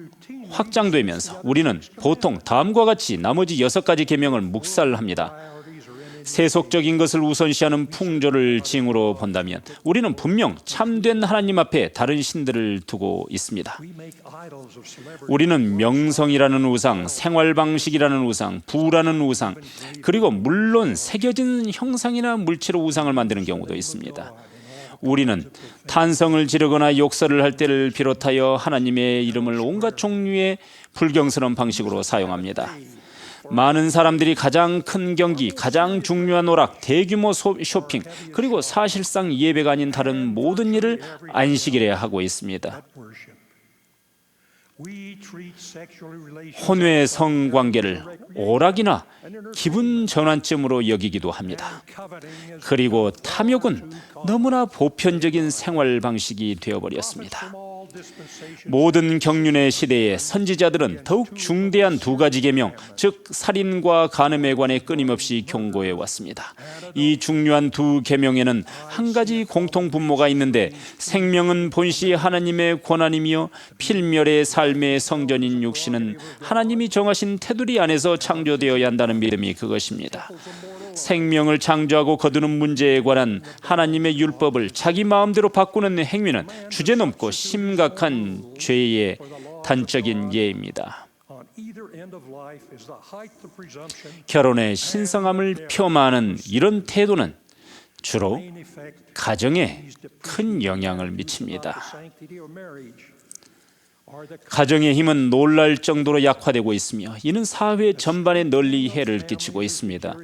확장되면서 우리는 보통 다음과 같이 나머지 6가지 계명을 묵살합니다. 세속적인 것을 우선시하는 풍조를 징후로 본다면 우리는 분명 참된 하나님 앞에 다른 신들을 두고 있습니다. 우리는 명성이라는 우상, 생활방식이라는 우상, 부라는 우상, 그리고 물론 새겨진 형상이나 물체로 우상을 만드는 경우도 있습니다. 우리는 탄성을 지르거나 욕설을 할 때를 비롯하여 하나님의 이름을 온갖 종류의 불경스러운 방식으로 사용합니다. 많은 사람들이 가장 큰 경기, 가장 중요한 오락, 대규모 쇼핑, 그리고 사실상 예배가 아닌 다른 모든 일을 안식일에 하고 있습니다. 혼외 성관계를 오락이나 기분 전환점으로 여기기도 합니다. 그리고 탐욕은 너무나 보편적인 생활 방식이 되어버렸습니다. 모든 경륜의 시대에 선지자들은 더욱 중대한 2가지 계명, 즉 살인과 간음에 관해 끊임없이 경고해 왔습니다. 이 중요한 2 계명에는 한 가지 공통 분모가 있는데 생명은 본시 하나님의 권한이며 필멸의 삶의 성전인 육신은 하나님이 정하신 테두리 안에서 창조되어야 한다는 믿음이 그것입니다. 생명을 창조하고 거두는 문제에 관한 하나님의 율법을 자기 마음대로 바꾸는 행위는 주제넘고 심각한 죄의 단적인 예입니다. 결혼의 신성함을 폄하하는 이런 태도는 주로 가정에 큰 영향을 미칩니다. 가정의 힘은 놀랄 정도로 약화되고 있으며 이는 사회 전반에 널리 해를 끼치고 있습니다.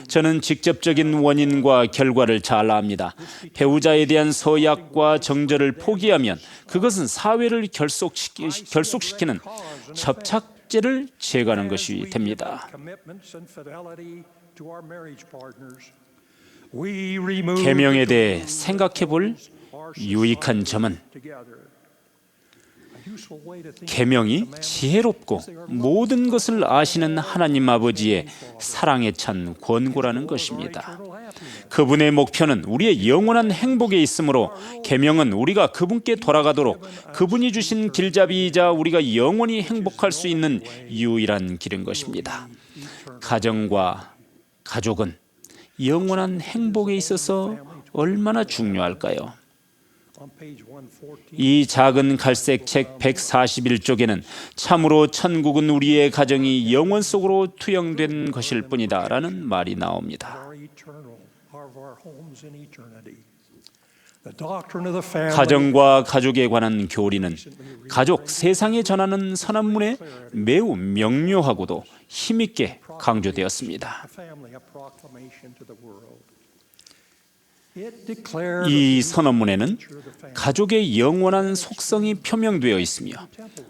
저는 직접적인 원인과 결과를 잘 압니다. 배우자에 대한 서약과 정절을 포기하면 그것은 사회를 결속시키는 접착제를 제거하는 것이 됩니다. 계명에 대해 생각해 볼 유익한 점은 계명이 지혜롭고 모든 것을 아시는 하나님 아버지의 사랑에 찬 권고라는 것입니다. 그분의 목표는 우리의 영원한 행복에 있으므로 계명은 우리가 그분께 돌아가도록 그분이 주신 길잡이이자 우리가 영원히 행복할 수 있는 유일한 길인 것입니다. 가정과 가족은 영원한 행복에 있어서 얼마나 중요할까요? 이 작은 갈색 책 141쪽에는 참으로 천국은 우리의 가정이 영원 속으로 투영된 것일 뿐이다 라는 말이 나옵니다. 가정과 가족에 관한 교리는 가족 세상에 전하는 선언문에 매우 명료하고도 힘있게 강조되었습니다. 이 선언문에는 가족의 영원한 속성이 표명되어 있으며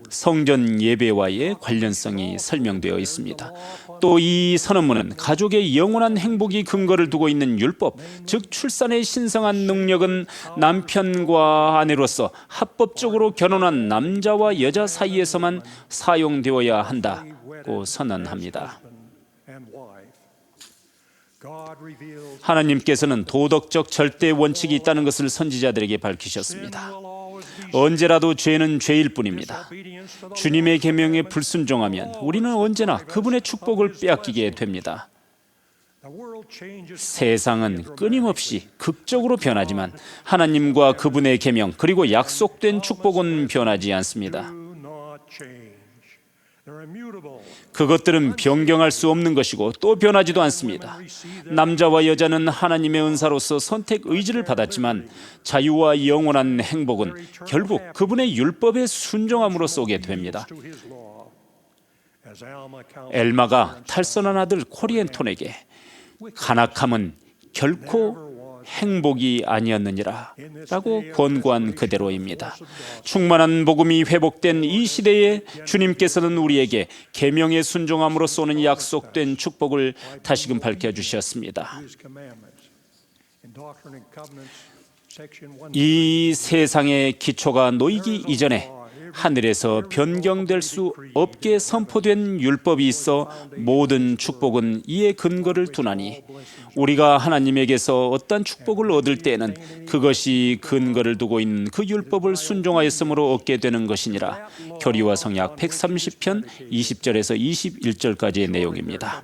성전 예배와의 관련성이 설명되어 있습니다. 또 이 선언문은 가족의 영원한 행복이 근거를 두고 있는 율법, 즉 출산의 신성한 능력은 남편과 아내로서 합법적으로 결혼한 남자와 여자 사이에서만 사용되어야 한다고 선언합니다. 하나님께서는 도덕적 절대 원칙이 있다는 것을 선지자들에게 밝히셨습니다. 언제라도 죄는 죄일 뿐입니다. 주님의 계명에 불순종하면 우리는 언제나 그분의 축복을 빼앗기게 됩니다. 세상은 끊임없이 극적으로 변하지만 하나님과 그분의 계명 그리고 약속된 축복은 변하지 않습니다. 그것들은 변경할 수 없는 것이고 또 변하지도 않습니다. 남자와 여자는 하나님의 은사로서 선택 의지를 받았지만 자유와 영원한 행복은 결국 그분의 율법에 순종함으로써 오게 됩니다. 엘마가 탈선한 아들 코리앤톤에게 간악함은 결코 행복이 아니었느니라 라고 권고한 그대로입니다. 충만한 복음이 회복된 이 시대에 주님께서는 우리에게 계명에 순종함으로써 오는 약속된 축복을 다시금 밝혀주셨습니다. 이 세상의 기초가 놓이기 이전에 하늘에서 변경될 수 없게 선포된 율법이 있어 모든 축복은 이에 근거를 두나니 우리가 하나님에게서 어떤 축복을 얻을 때에는 그것이 근거를 두고 있는 그 율법을 순종하였으므로 얻게 되는 것이니라. 교리와 성약 130편 20절에서 21절까지의 내용입니다.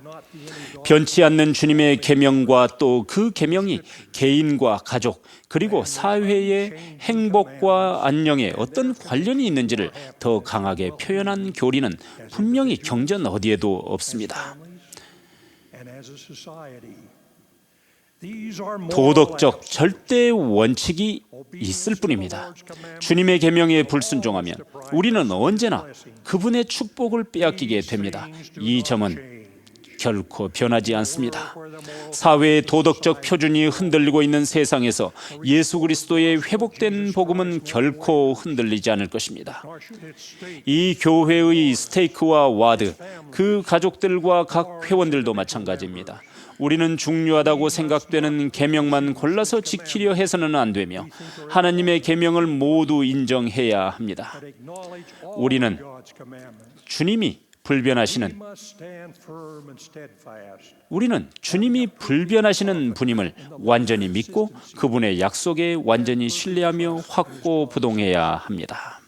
변치 않는 주님의 계명과 또 그 계명이 개인과 가족 그리고 사회의 행복과 안녕에 어떤 관련이 있는지를 더 강하게 표현한 교리는 분명히 경전 어디에도 없습니다. 도덕적 절대 원칙이 있을 뿐입니다. 주님의 계명에 불순종하면 우리는 언제나 그분의 축복을 빼앗기게 됩니다. 이 점은 결코 변하지 않습니다. 사회의 도덕적 표준이 흔들리고 있는 세상에서 예수 그리스도의 회복된 복음은 결코 흔들리지 않을 것입니다. 이 교회의 스테이크와 와드, 그 가족들과 각 회원들도 마찬가지입니다. 우리는 중요하다고 생각되는 계명만 골라서 지키려 해서는 안 되며 하나님의 계명을 모두 인정해야 합니다. 우리는 주님이 불변하시는 분임을 완전히 믿고 그분의 약속에 완전히 신뢰하며 확고부동해야 합니다.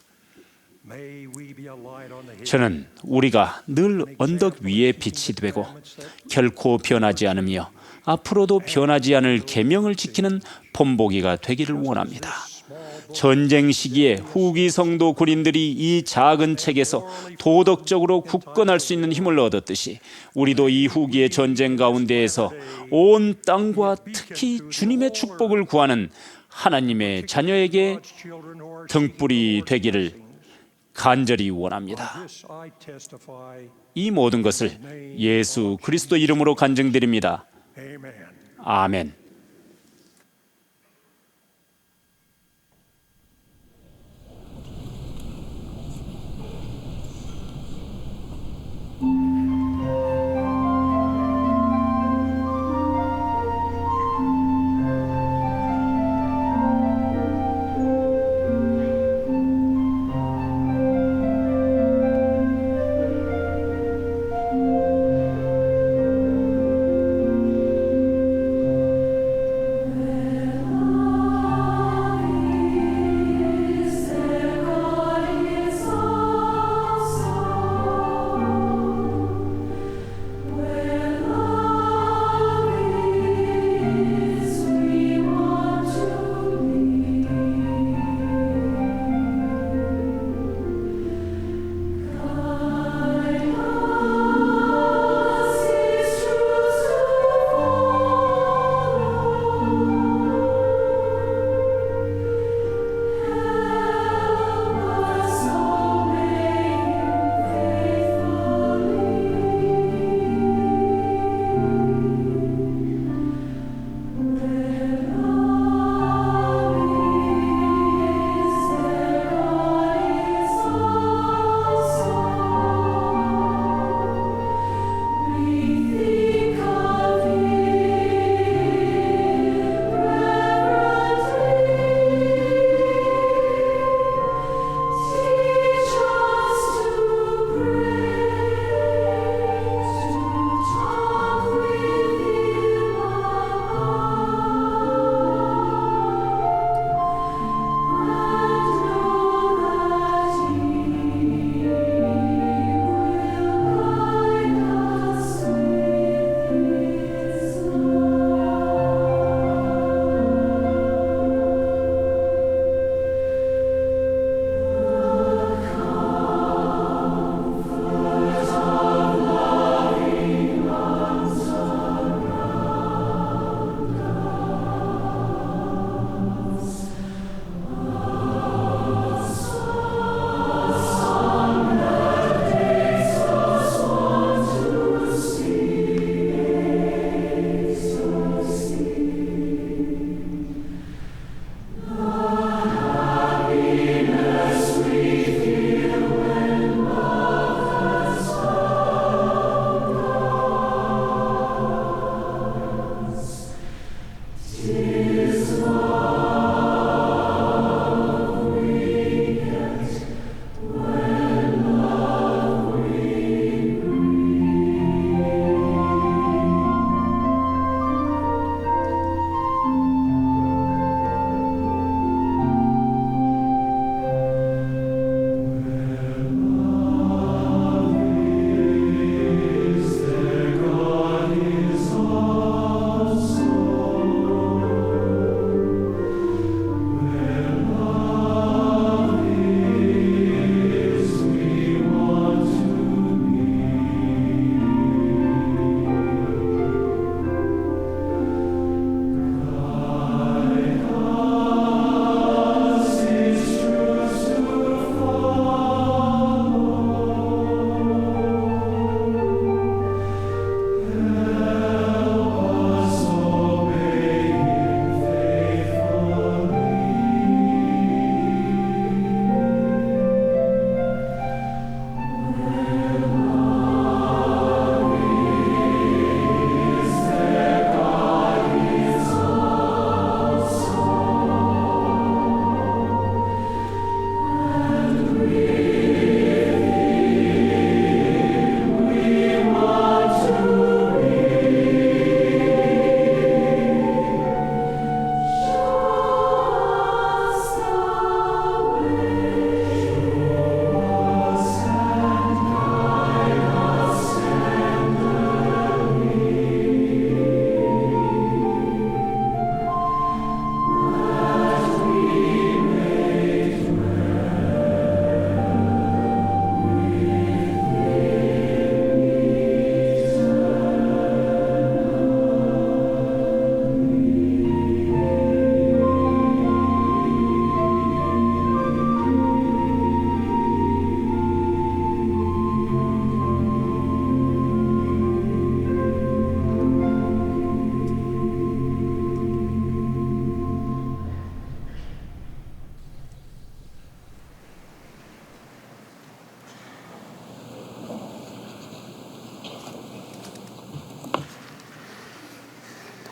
저는 우리가 늘 언덕 위에 빛이 되고 결코 변하지 않으며 앞으로도 변하지 않을 계명을 지키는 본보기가 되기를 원합니다. 전쟁 시기에 후기 성도 군인들이 이 작은 책에서 도덕적으로 굳건할 수 있는 힘을 얻었듯이 우리도 이 후기의 전쟁 가운데에서 온 땅과 특히 주님의 축복을 구하는 하나님의 자녀에게 등불이 되기를 간절히 원합니다. 이 모든 것을 예수 그리스도 이름으로 간증드립니다. 아멘.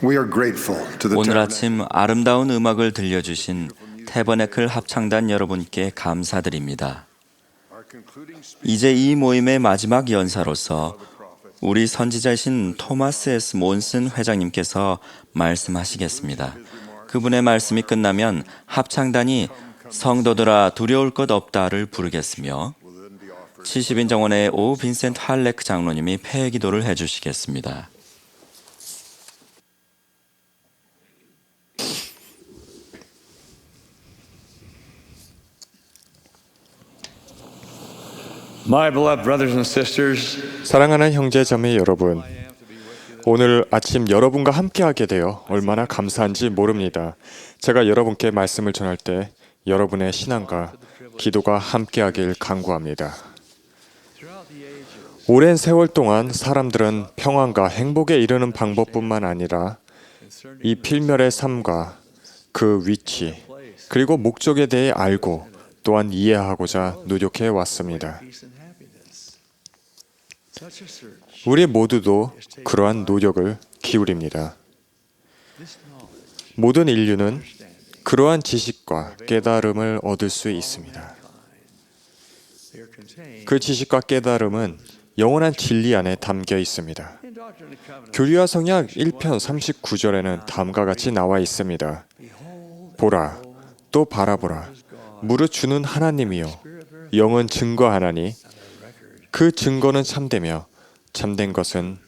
We are grateful to the 오늘 Tabernacle. 아침 아름다운 음악을 들려주신 태버네클 합창단 여러분께 감사드립니다. 이제 이 모임의 마지막 연사로서 우리 선지자이신 토마스 S. 몬슨 회장님께서 말씀하시겠습니다. 그분의 말씀이 끝나면 합창단이 성도들아 두려울 것 없다를 부르겠으며 70인 정원의 오 빈센트 할레크 장로님이 폐기도를 해주시겠습니다. My beloved brothers and sisters, 사랑하는 형제자매 여러분, 오늘 아침 여러분과 함께하게 되어 얼마나 감사한지 모릅니다. 제가 여러분께 말씀을 전할 때 여러분의 신앙과 기도가 함께하길 간구합니다. 오랜 세월 동안 사람들은 평안과 행복에 이르는 방법뿐만 아니라 이 필멸의 삶과 그 위치 그리고 목적에 대해 알고 또한 이해하고자 노력해 왔습니다. 우리 모두도 그러한 노력을 기울입니다. 모든 인류는 그러한 지식과 깨달음을 얻을 수 있습니다. 그 지식과 깨달음은 영원한 진리 안에 담겨 있습니다. 교리와 성약 1편 39절에는 다음과 같이 나와 있습니다. 보라, 또 바라보라. 무릇 주는 하나님이요 영은 증거하나니 그 증거는 참되며 참된 것은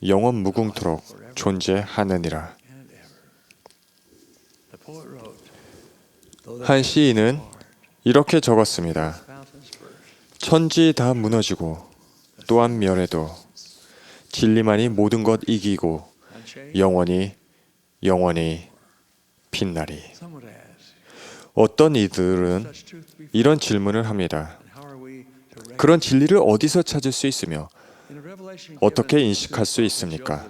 영원 무궁토록 존재하느니라. 한 시인은 이렇게 적었습니다. 천지 다 무너지고 또한 멸해도 진리만이 모든 것 이기고 영원히 빛나리. 어떤 이들은 이런 질문을 합니다. 그런 진리를 어디서 찾을 수 있으며 어떻게 인식할 수 있습니까?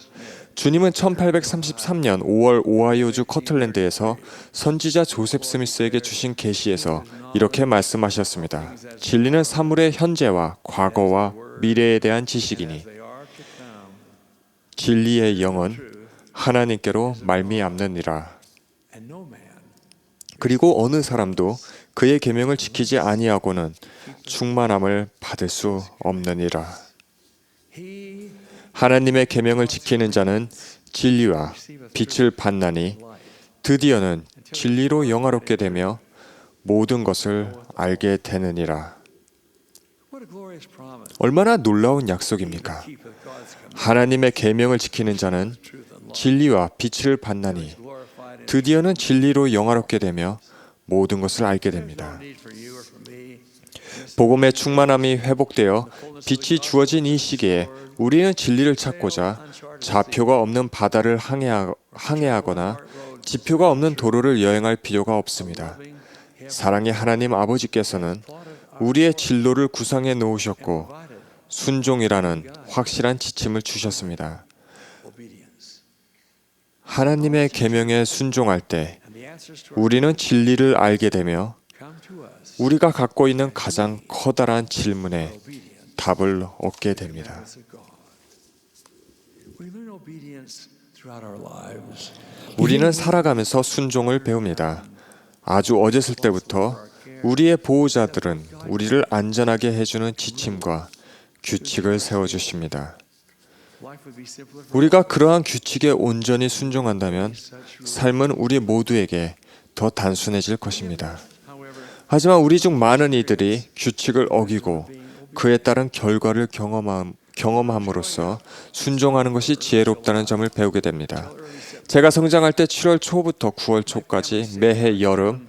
주님은 1833년 5월 오하이오주 커틀랜드에서 선지자 조셉 스미스에게 주신 계시에서 이렇게 말씀하셨습니다. 진리는 사물의 현재와 과거와 미래에 대한 지식이니 진리의 영은 하나님께로 말미암느니라. 그리고 어느 사람도 그의 계명을 지키지 아니하고는 충만함을 받을 수 없느니라. 하나님의 계명을 지키는 자는 진리와 빛을 받나니 드디어는 진리로 영화롭게 되며 모든 것을 알게 되느니라. 얼마나 놀라운 약속입니까? 하나님의 계명을 지키는 자는 진리와 빛을 받나니 드디어는 진리로 영화롭게 되며 모든 것을 알게 됩니다. 복음의 충만함이 회복되어 빛이 주어진 이 시기에 우리는 진리를 찾고자 좌표가 없는 바다를 항해하거나 지표가 없는 도로를 여행할 필요가 없습니다. 사랑의 하나님 아버지께서는 우리의 진로를 구상해 놓으셨고 순종이라는 확실한 지침을 주셨습니다. 하나님의 계명에 순종할 때 우리는 진리를 알게 되며 우리가 갖고 있는 가장 커다란 질문에 답을 얻게 됩니다. 우리는 살아가면서 순종을 배웁니다. 아주 어렸을 때부터 우리의 보호자들은 우리를 안전하게 해주는 지침과 규칙을 세워주십니다. 우리가 그러한 규칙에 온전히 순종한다면 삶은 우리 모두에게 더 단순해질 것입니다. 하지만 우리 중 많은 이들이 규칙을 어기고 그에 따른 결과를 경험함으로써 순종하는 것이 지혜롭다는 점을 배우게 됩니다. 제가 성장할 때 7월 초부터 9월 초까지 매해 여름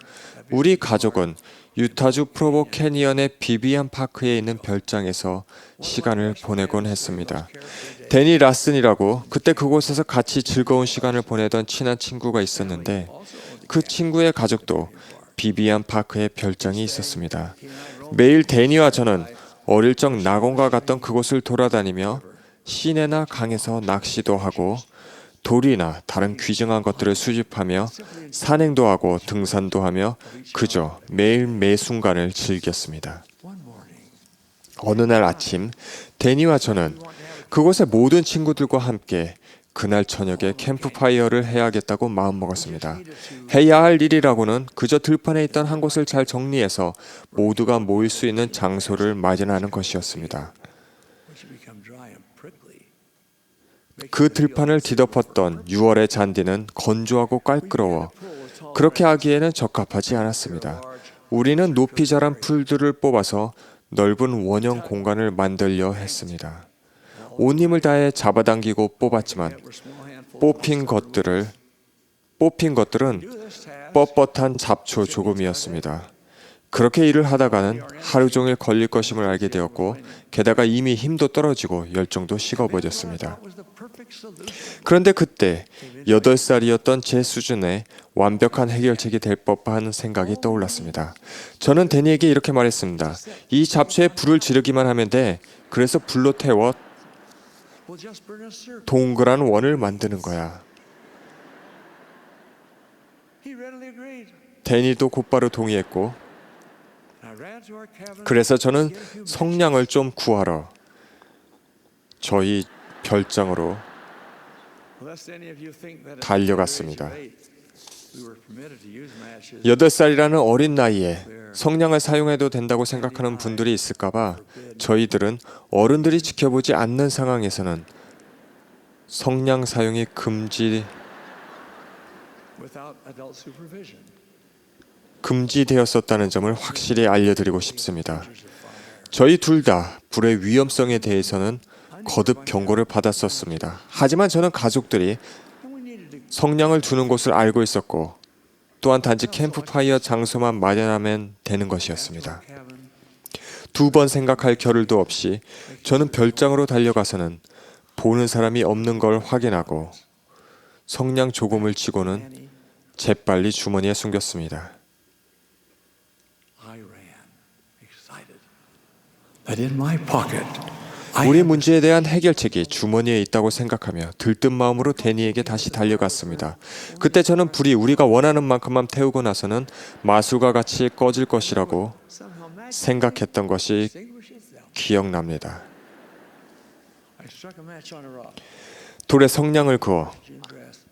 우리 가족은 유타주 프로보 캐니언의 비비안 파크에 있는 별장에서 시간을 보내곤 했습니다. 데니 라슨이라고 그때 그곳에서 같이 즐거운 시간을 보내던 친한 친구가 있었는데 그 친구의 가족도 비비안 파크에 별장이 있었습니다. 매일 데니와 저는 어릴 적 낙원과 같던 그곳을 돌아다니며 시내나 강에서 낚시도 하고 돌이나 다른 귀중한 것들을 수집하며 산행도 하고 등산도 하며 그저 매일 매 순간을 즐겼습니다. 어느 날 아침 데니와 저는 그곳의 모든 친구들과 함께 그날 저녁에 캠프파이어를 해야겠다고 마음먹었습니다. 해야 할 일이라고는 그저 들판에 있던 한 곳을 잘 정리해서 모두가 모일 수 있는 장소를 마련하는 것이었습니다. 그 들판을 뒤덮었던 6월의 잔디는 건조하고 깔끄러워 그렇게 하기에는 적합하지 않았습니다. 우리는 높이 자란 풀들을 뽑아서 넓은 원형 공간을 만들려 했습니다. 온 힘을 다해 잡아당기고 뽑았지만 뽑힌 것들은 뻣뻣한 잡초 조금이었습니다. 그렇게 일을 하다가는 하루 종일 걸릴 것임을 알게 되었고 게다가 이미 힘도 떨어지고 열정도 식어버렸습니다. 그런데 그때 8살이었던 제 수준의 완벽한 해결책이 될 법한 생각이 떠올랐습니다. 저는 데니에게 이렇게 말했습니다. 이 잡초에 불을 지르기만 하면 돼. 그래서 불로 태워 동그란 원을 만드는 거야. 데니도 곧바로 동의했고 그래서 저는 성냥을 좀 구하러 저희 별장으로 달려갔습니다. 8살이라는 어린 나이에 성냥을 사용해도 된다고 생각하는 분들이 있을까봐 저희들은 어른들이 지켜보지 않는 상황에서는 성냥 사용이 금지되었었다는 점을 확실히 알려드리고 싶습니다. 저희 둘 다 불의 위험성에 대해서는 거듭 경고를 받았었습니다. 하지만 저는 가족들이 성냥을 두는 곳을 알고 있었고 또한 단지 캠프파이어 장소만 마련하면 되는 것이었습니다. 2번 생각할 겨를도 없이 저는 별장으로 달려가서는 보는 사람이 없는 걸 확인하고 성냥 조금을 치고는 재빨리 주머니에 숨겼습니다. 우리 문제에 대한 해결책이 주머니에 있다고 생각하며 들뜬 마음으로 데니에게 다시 달려갔습니다. 그때 저는 불이 우리가 원하는 만큼만 태우고 나서는 마술과 같이 꺼질 것이라고 생각했던 것이 기억납니다. 돌에 성냥을 그어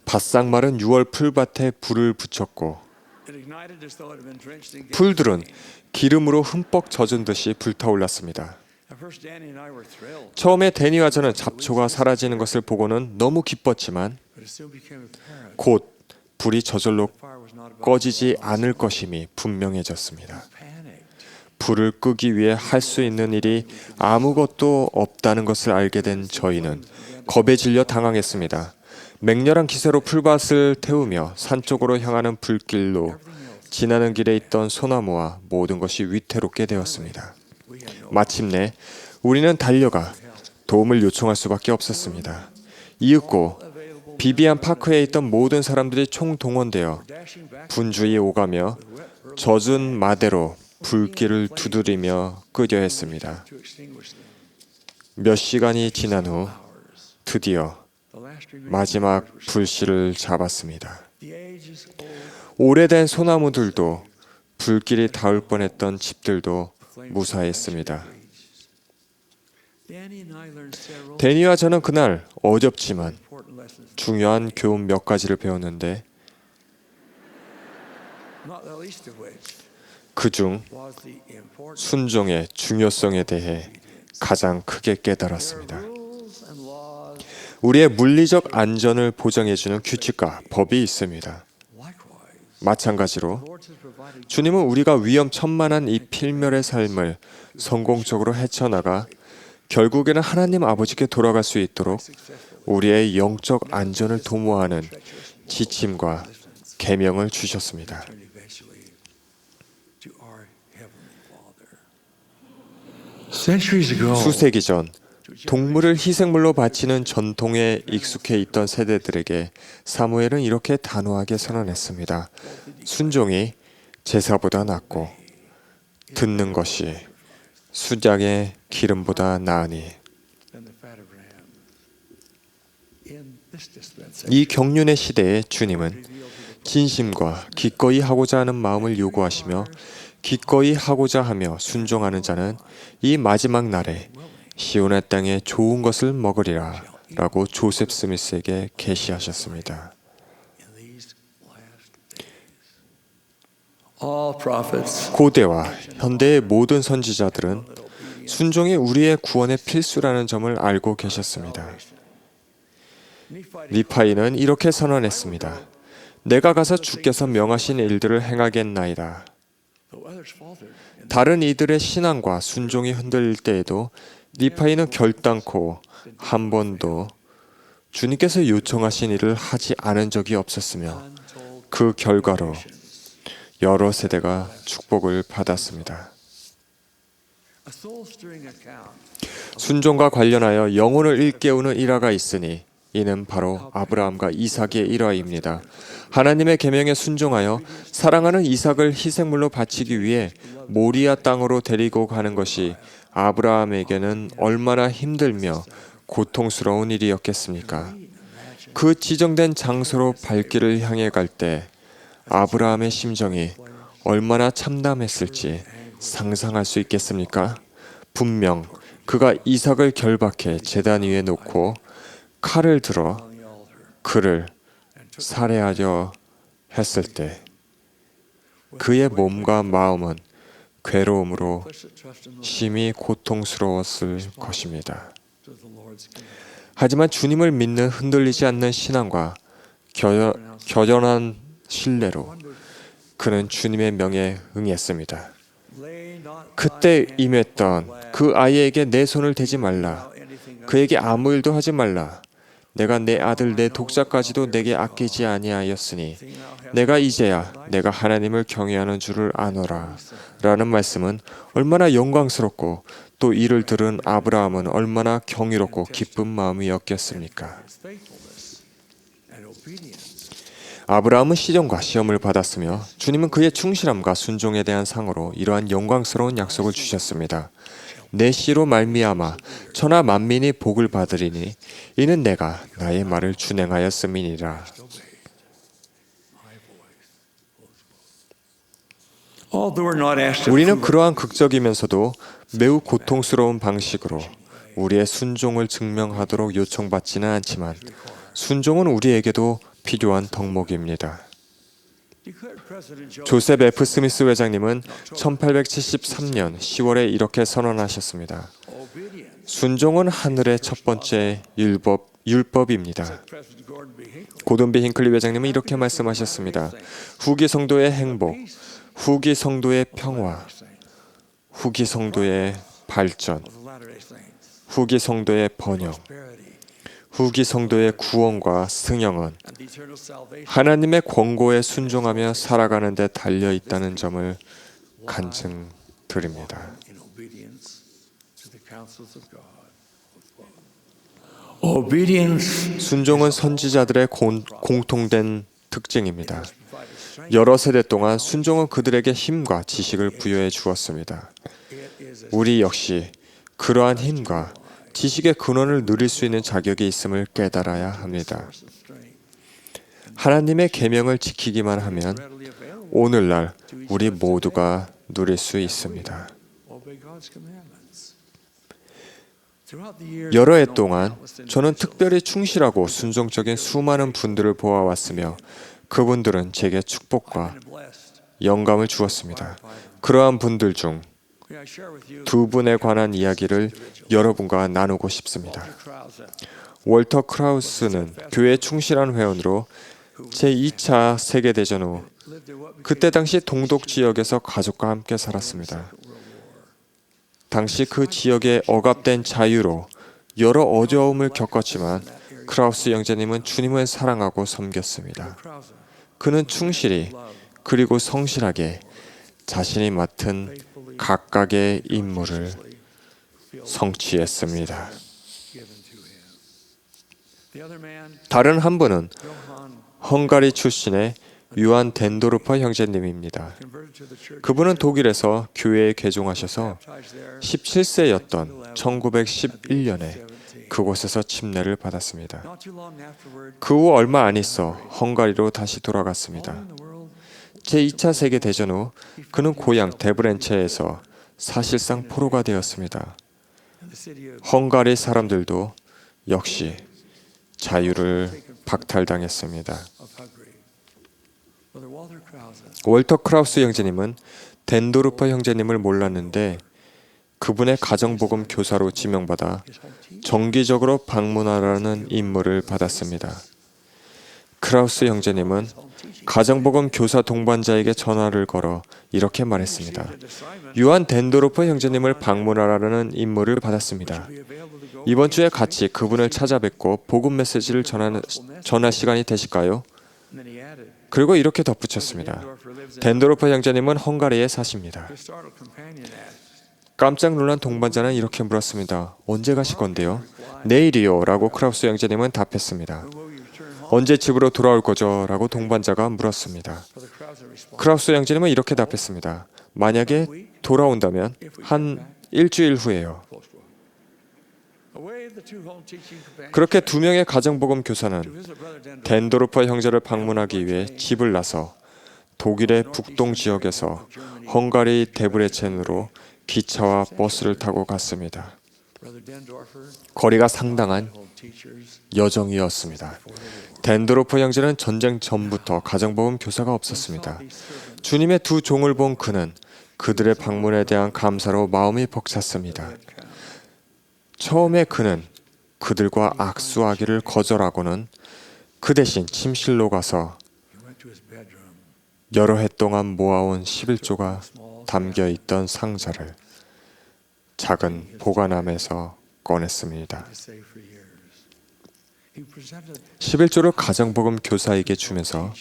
바싹 마른 6월 풀밭에 불을 붙였고 풀들은 기름으로 흠뻑 젖은 듯이 불타올랐습니다. 처음에 데니와 저는 잡초가 사라지는 것을 보고는 너무 기뻤지만 곧 불이 저절로 꺼지지 않을 것임이 분명해졌습니다. 불을 끄기 위해 할 수 있는 일이 아무것도 없다는 것을 알게 된 저희는 겁에 질려 당황했습니다. 맹렬한 기세로 풀밭을 태우며 산 쪽으로 향하는 불길로 지나는 길에 있던 소나무와 모든 것이 위태롭게 되었습니다. 마침내 우리는 달려가 도움을 요청할 수밖에 없었습니다. 이윽고 비비안 파크에 있던 모든 사람들이 총동원되어 분주히 오가며 젖은 마대로 불길을 두드리며 끄려 했습니다. 몇 시간이 지난 후 드디어 마지막 불씨를 잡았습니다. 오래된 소나무들도 불길이 닿을 뻔했던 집들도 무사했습니다. 데니와 저는 그날 어렵지만 중요한 교훈 몇 가지를 배웠는데 그중 순종의 중요성에 대해 가장 크게 깨달았습니다. 우리의 물리적 안전을 보장해주는 규칙과 법이 있습니다. 마찬가지로 주님은 우리가 위험천만한 이 필멸의 삶을 성공적으로 헤쳐나가 결국에는 하나님 아버지께 돌아갈 수 있도록 우리의 영적 안전을 도모하는 지침과 계명을 주셨습니다. 수세기 전 동물을 희생물로 바치는 전통에 익숙해 있던 세대들에게 사무엘은 이렇게 단호하게 선언했습니다. 순종이 제사보다 낫고 듣는 것이 수장의 기름보다 나으니. 이 경륜의 시대에 주님은 진심과 기꺼이 하고자 하는 마음을 요구하시며 기꺼이 하고자 하며 순종하는 자는 이 마지막 날에 시온의 땅에 좋은 것을 먹으리라 라고 조셉 스미스에게 계시하셨습니다. All prophets 고대와 현대의 모든 선지자들은 순종이 우리의 구원의 필수라는 점을 알고 계셨습니다. 니파이는 이렇게 선언했습니다. 내가 가서 주께서 명하신 일들을 행하겠나이다. 다른 이들의 신앙과 순종이 흔들릴 때에도 니파이는 결단코 한 번도 주님께서 요청하신 일을 하지 않은 적이 없었으며 그 결과로 여러 세대가 축복을 받았습니다. 순종과 관련하여 영혼을 일깨우는 일화가 있으니 이는 바로 아브라함과 이삭의 일화입니다. 하나님의 계명에 순종하여 사랑하는 이삭을 희생물로 바치기 위해 모리아 땅으로 데리고 가는 것이 아브라함에게는 얼마나 힘들며 고통스러운 일이었겠습니까? 그 지정된 장소로 발길을 향해 갈 때 아브라함의 심정이 얼마나 참담했을지 상상할 수 있겠습니까? 분명 그가 이삭을 결박해 제단 위에 놓고 칼을 들어 그를 살해하려 했을 때 그의 몸과 마음은 괴로움으로 심히 고통스러웠을 것입니다. 하지만 주님을 믿는 흔들리지 않는 신앙과 겨전한 신뢰로 그는 주님의 명에 응했습니다. 그때 임했던 그 아이에게 내 손을 대지 말라. 그에게 아무 일도 하지 말라. 내가 내 아들 내 독자까지도 내게 아끼지 아니하였으니 내가 이제야 내가 하나님을 경외하는 줄을 아노라. 라는 말씀은 얼마나 영광스럽고 또 이를 들은 아브라함은 얼마나 경이롭고 기쁜 마음이었겠습니까? 아브라함은 시련과 시험을 받았으며 주님은 그의 충실함과 순종에 대한 상으로 이러한 영광스러운 약속을 주셨습니다. 내 씨로 말미암아 천하 만민이 복을 받으리니 이는 내가 나의 말을 준행하였음이니라. 우리는 그러한 극적이면서도 매우 고통스러운 방식으로 우리의 순종을 증명하도록 요청받지는 않지만 순종은 우리에게도 필요한 덕목입니다. 조셉 F. 스미스 회장님은 1873년 10월에 이렇게 선언하셨습니다. 순종은 하늘의 첫 번째 율법입니다. 고든 B. 힌클리 회장님은 이렇게 말씀하셨습니다. 후기 성도의 행복, 후기 성도의 평화, 후기 성도의 발전, 후기 성도의 번영, 후기 성도의 구원과 승영은 하나님의 권고에 순종하며 살아가는 데 달려 있다는 점을 간증드립니다. 순종은 선지자들의 공통된 특징입니다. 여러 세대 동안 순종은 그들에게 힘과 지식을 부여해 주었습니다. 우리 역시 그러한 힘과 지식의 근원을 누릴 수 있는 자격이 있음을 깨달아야 합니다. 하나님의 계명을 지키기만 하면 오늘날 우리 모두가 누릴 수 있습니다. 여러 해 동안 저는 특별히 충실하고 순종적인 수많은 분들을 보아왔으며 그분들은 제게 축복과 영감을 주었습니다. 그러한 분들 중 두 분에 관한 이야기를 여러분과 나누고 싶습니다. 월터 크라우스는 교회 충실한 회원으로 제2차 세계대전 후 그때 당시 동독 지역에서 가족과 함께 살았습니다. 당시 그 지역의 억압된 자유로 여러 어려움을 겪었지만 크라우스 형제님은 주님을 사랑하고 섬겼습니다. 그는 충실히 그리고 성실하게 자신이 맡은 각각의 임무를 성취했습니다. 다른 한 분은 헝가리 출신의 유한 덴도르퍼 형제님입니다. 그분은 독일에서 교회에 개종하셔서 17세였던 1911년에 그곳에서 침례를 받았습니다. 그 후 얼마 안 있어 헝가리로 다시 돌아갔습니다. 제2차 세계대전 후 그는 고향 데브렌체에서 사실상 포로가 되었습니다. 헝가리 사람들도 역시 자유를 박탈당했습니다. 월터 크라우스 형제님은 덴도르퍼 형제님을 몰랐는데 그분의 가정복음 교사로 지명받아 정기적으로 방문하라는 임무를 받았습니다. 크라우스 형제님은 가정복음 교사 동반자에게 전화를 걸어 이렇게 말했습니다. 유한 덴도르퍼 형제님을 방문하라는 임무를 받았습니다. 이번 주에 같이 그분을 찾아뵙고 복음 메시지를 전할 시간이 되실까요? 그리고 이렇게 덧붙였습니다. 덴도르퍼 형제님은 헝가리에 사십니다. 깜짝 놀란 동반자는 이렇게 물었습니다. 언제 가실 건데요? 내일이요 라고 크라우스 형제님은 답했습니다. 언제 집으로 돌아올 거죠? 라고 동반자가 물었습니다. 크라우스 형제님은 이렇게 답했습니다. 만약에 돌아온다면 한 일주일 후에요. 그렇게 두 명의 가정복음 교사는 덴도르퍼 형제를 방문하기 위해 집을 나서 독일의 북동 지역에서 헝가리 데브레첸으로 기차와 버스를 타고 갔습니다. 거리가 상당한 여정이었습니다. 덴도르퍼 형제는 전쟁 전부터 가정복음 교사가 없었습니다. 주님의 두 종을 본 그는 그들의 방문에 대한 감사로 마음이 벅찼습니다. 처음에 그는 그들과 악수하기를 거절하고는 그 대신 침실로 가서 여러 해 동안 모아온 11조가 담겨있던 상자를 작은 보관함에서 꺼냈습니다. 11조를 가정복음 교사에게 주면서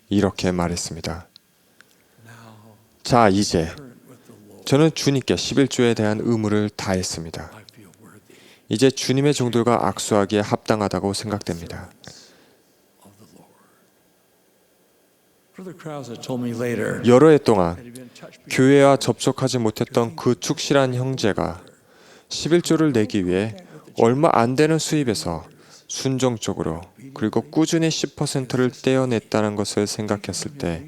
이렇게 말했습니다. 자, 이제 저는 주님께 11조에 대한 의무를 다했습니다. 이제 주님의 종들과 악수하기에 합당하다고 생각됩니다. 여러 해 동안 교회와 접촉하지 못했던 그 축실한 형제가 11조를 내기 위해 얼마 안 되는 수입에서 순종적으로 그리고 꾸준히 10%를 떼어냈다는 것을 생각했을 때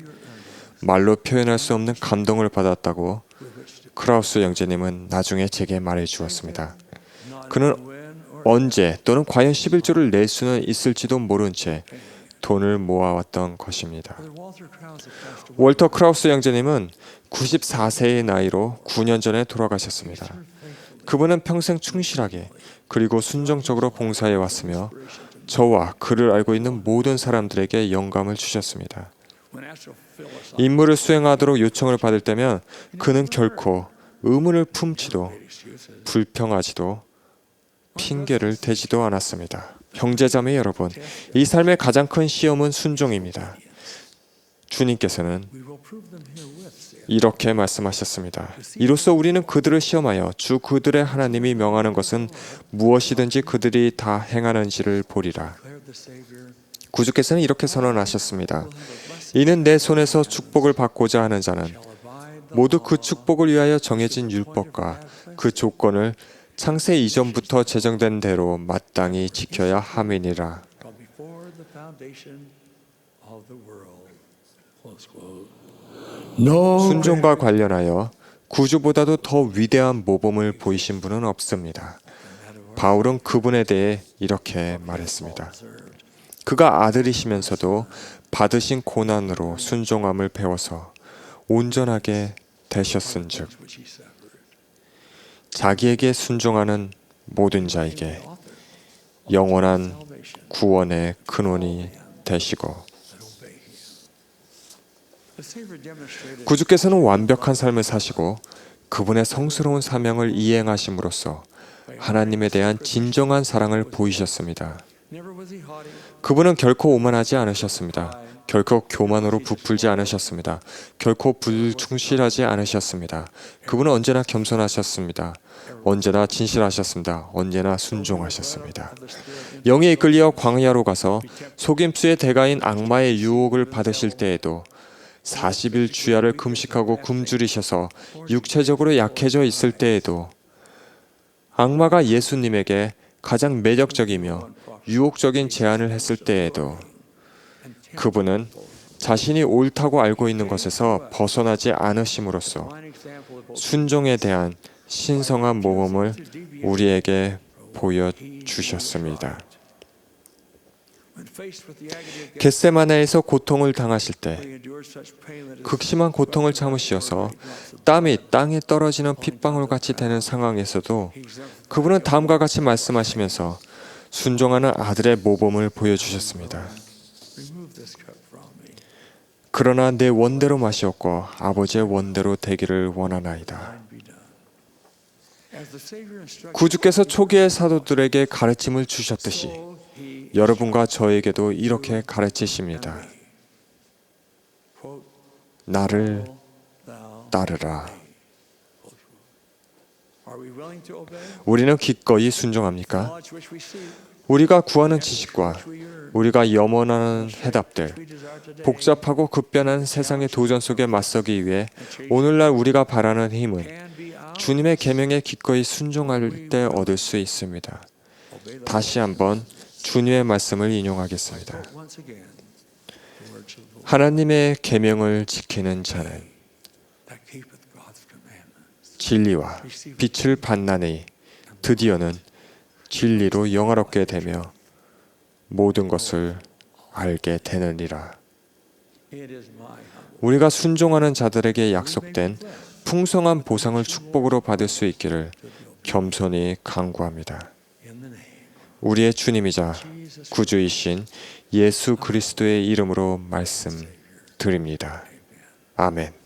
말로 표현할 수 없는 감동을 받았다고 크라우스 형제님은 나중에 제게 말해 주었습니다. 그는 언제 또는 과연 11조를 낼 수는 있을지도 모른 채 돈을 모아왔던 것입니다. 월터 크라우스 형제님은 94세의 나이로 9년 전에 돌아가셨습니다. 그분은 평생 충실하게 그리고 순종적으로 봉사해 왔으며 저와 그를 알고 있는 모든 사람들에게 영감을 주셨습니다. 임무를 수행하도록 요청을 받을 때면 그는 결코 의문을 품지도 불평하지도 핑계를 대지도 않았습니다. 형제자매 여러분, 이 삶의 가장 큰 시험은 순종입니다. 주님께서는 이렇게 말씀하셨습니다. 이로써 우리는 그들을 시험하여 주 그들의 하나님이 명하는 것은 무엇이든지 그들이 다 행하는지를 보리라. 구주께서는 이렇게 선언하셨습니다. 이는 내 손에서 축복을 받고자 하는 자는 모두 그 축복을 위하여 정해진 율법과 그 조건을 창세 이전부터 제정된 대로 마땅히 지켜야 함이니라. 순종과 관련하여 구주보다도 더 위대한 모범을 보이신 분은 없습니다. 바울은 그분에 대해 이렇게 말했습니다. 그가 아들이시면서도 받으신 고난으로 순종함을 배워서 온전하게 되셨은즉 자기에게 순종하는 모든 자에게 영원한 구원의 근원이 되시고 구주께서는 완벽한 삶을 사시고 그분의 성스러운 사명을 이행하심으로써 하나님에 대한 진정한 사랑을 보이셨습니다. 그분은 결코 오만하지 않으셨습니다. 결코 교만으로 부풀지 않으셨습니다. 결코 불충실하지 않으셨습니다. 그분은 언제나 겸손하셨습니다. 언제나 진실하셨습니다. 언제나 순종하셨습니다. 영에 이끌려 광야로 가서 속임수의 대가인 악마의 유혹을 받으실 때에도 40일 주야를 금식하고 굶주리셔서 육체적으로 약해져 있을 때에도 악마가 예수님에게 가장 매력적이며 유혹적인 제안을 했을 때에도 그분은 자신이 옳다고 알고 있는 것에서 벗어나지 않으심으로써 순종에 대한 신성한 모범을 우리에게 보여주셨습니다. 겟세마네에서 고통을 당하실 때 극심한 고통을 참으시어서 땀이 땅에 떨어지는 핏방울같이 되는 상황에서도 그분은 다음과 같이 말씀하시면서 순종하는 아들의 모범을 보여주셨습니다. 그러나 내 원대로 마시옵고 아버지의 원대로 되기를 원하나이다. 구주께서 초기의 사도들에게 가르침을 주셨듯이 여러분과 저에게도 이렇게 가르치십니다. 나를 따르라. 우리는 기꺼이 순종합니까? 우리가 구하는 지식과 우리가 염원하는 해답들, 복잡하고 급변한 세상의 도전 속에 맞서기 위해 오늘날 우리가 바라는 힘은 주님의 계명에 기꺼이 순종할 때 얻을 수 있습니다. 다시 한번 주님의 말씀을 인용하겠습니다. 하나님의 계명을 지키는 자는 진리와 빛을 받나니 드디어는 진리로 영화롭게 되며 모든 것을 알게 되느니라. 우리가 순종하는 자들에게 약속된 풍성한 보상을 축복으로 받을 수 있기를 겸손히 간구합니다. 우리의 주님이자 구주이신 예수 그리스도의 이름으로 말씀드립니다. 아멘.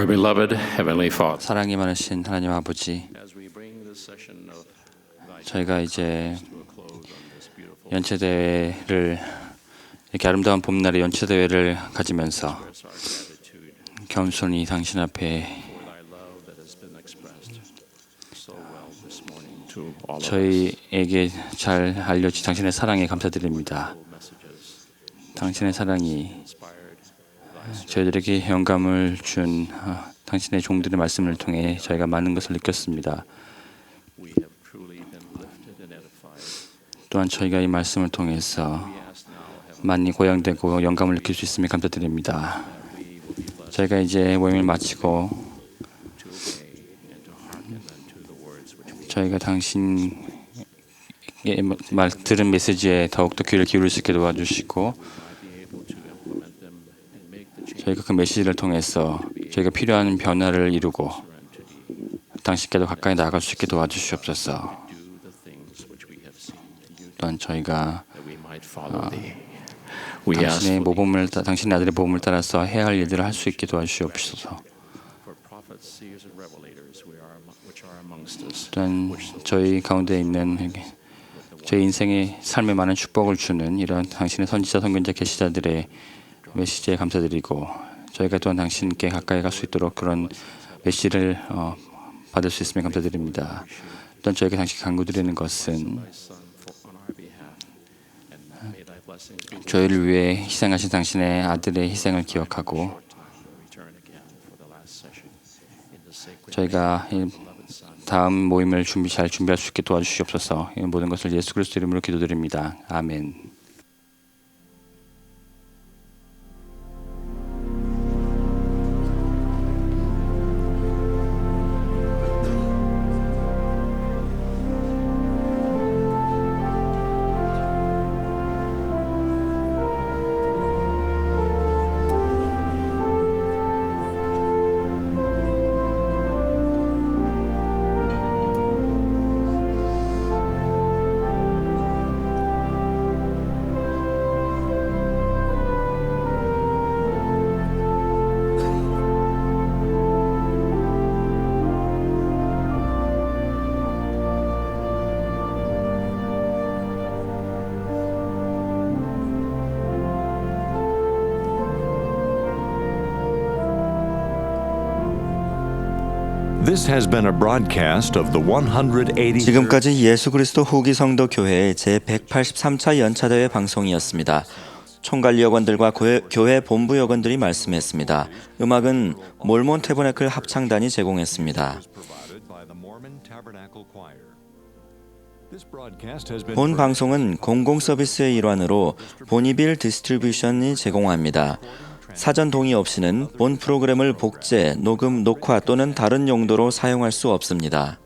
Our beloved Heavenly Father, 사랑이 많으신 하나님 아버지, 저희가 이제 연체대회를 이렇게 아름다운 봄날의 연체대회를 가지면서 겸손히 당신 앞에 저희에게 잘 알려진 당신의 사랑에 감사드립니다. 당신의 사랑이 저희들에게 영감을 준 당신의 종들의 말씀을 통해 저희가 많은 것을 느꼈습니다. 또한 저희가 이 말씀을 통해서 많이 고양되고 영감을 느낄 수 있음에 감사드립니다. 저희가 이제 모임을 마치고 저희가 당신의 들은 메시지에 더욱더 귀를 기울일 수 있게 도와주시고 저희가 그 메시지를 통해서 저희가 필요한 변화를 이루고 당신께도 가까이 나아갈 수 있게 도와주시옵소서. 또한 저희가 당신의 아들의 모범을 따라서 해야 할 일들을 할 수 있게 도와주시옵소서. 또한 저희 가운데 있는 저희 인생의 삶에 많은 축복을 주는 이런 당신의 선지자, 선견자, 계시자들의 메시지에 감사드리고 저희가 또한 당신께 가까이 갈 수 있도록 그런 메시지를 받을 수 있음에 감사드립니다. 또한 저희가 당신께 간구드리는 것은 저희를 위해 희생하신 당신의 아들의 희생을 기억하고 저희가 다음 모임을 잘 준비할 수 있게 도와주시옵소서. 이 모든 것을 예수 그리스도 이름으로 기도드립니다. 아멘. This has been a broadcast of the 180. 지금까지 예수 그리스도 후기 성도 교회의 제183차 연차대회 방송이었습니다. 총관리 여관들과 교회 본부 여관들이 말씀했습니다. 음악은 몰몬 태버나클 합창단이 제공했습니다. 본 방송은 공공 서비스의 일환으로 보니빌 디스트리뷰션이 제공합니다. 사전 동의 없이는 본 프로그램을 복제, 녹음, 녹화 또는 다른 용도로 사용할 수 없습니다.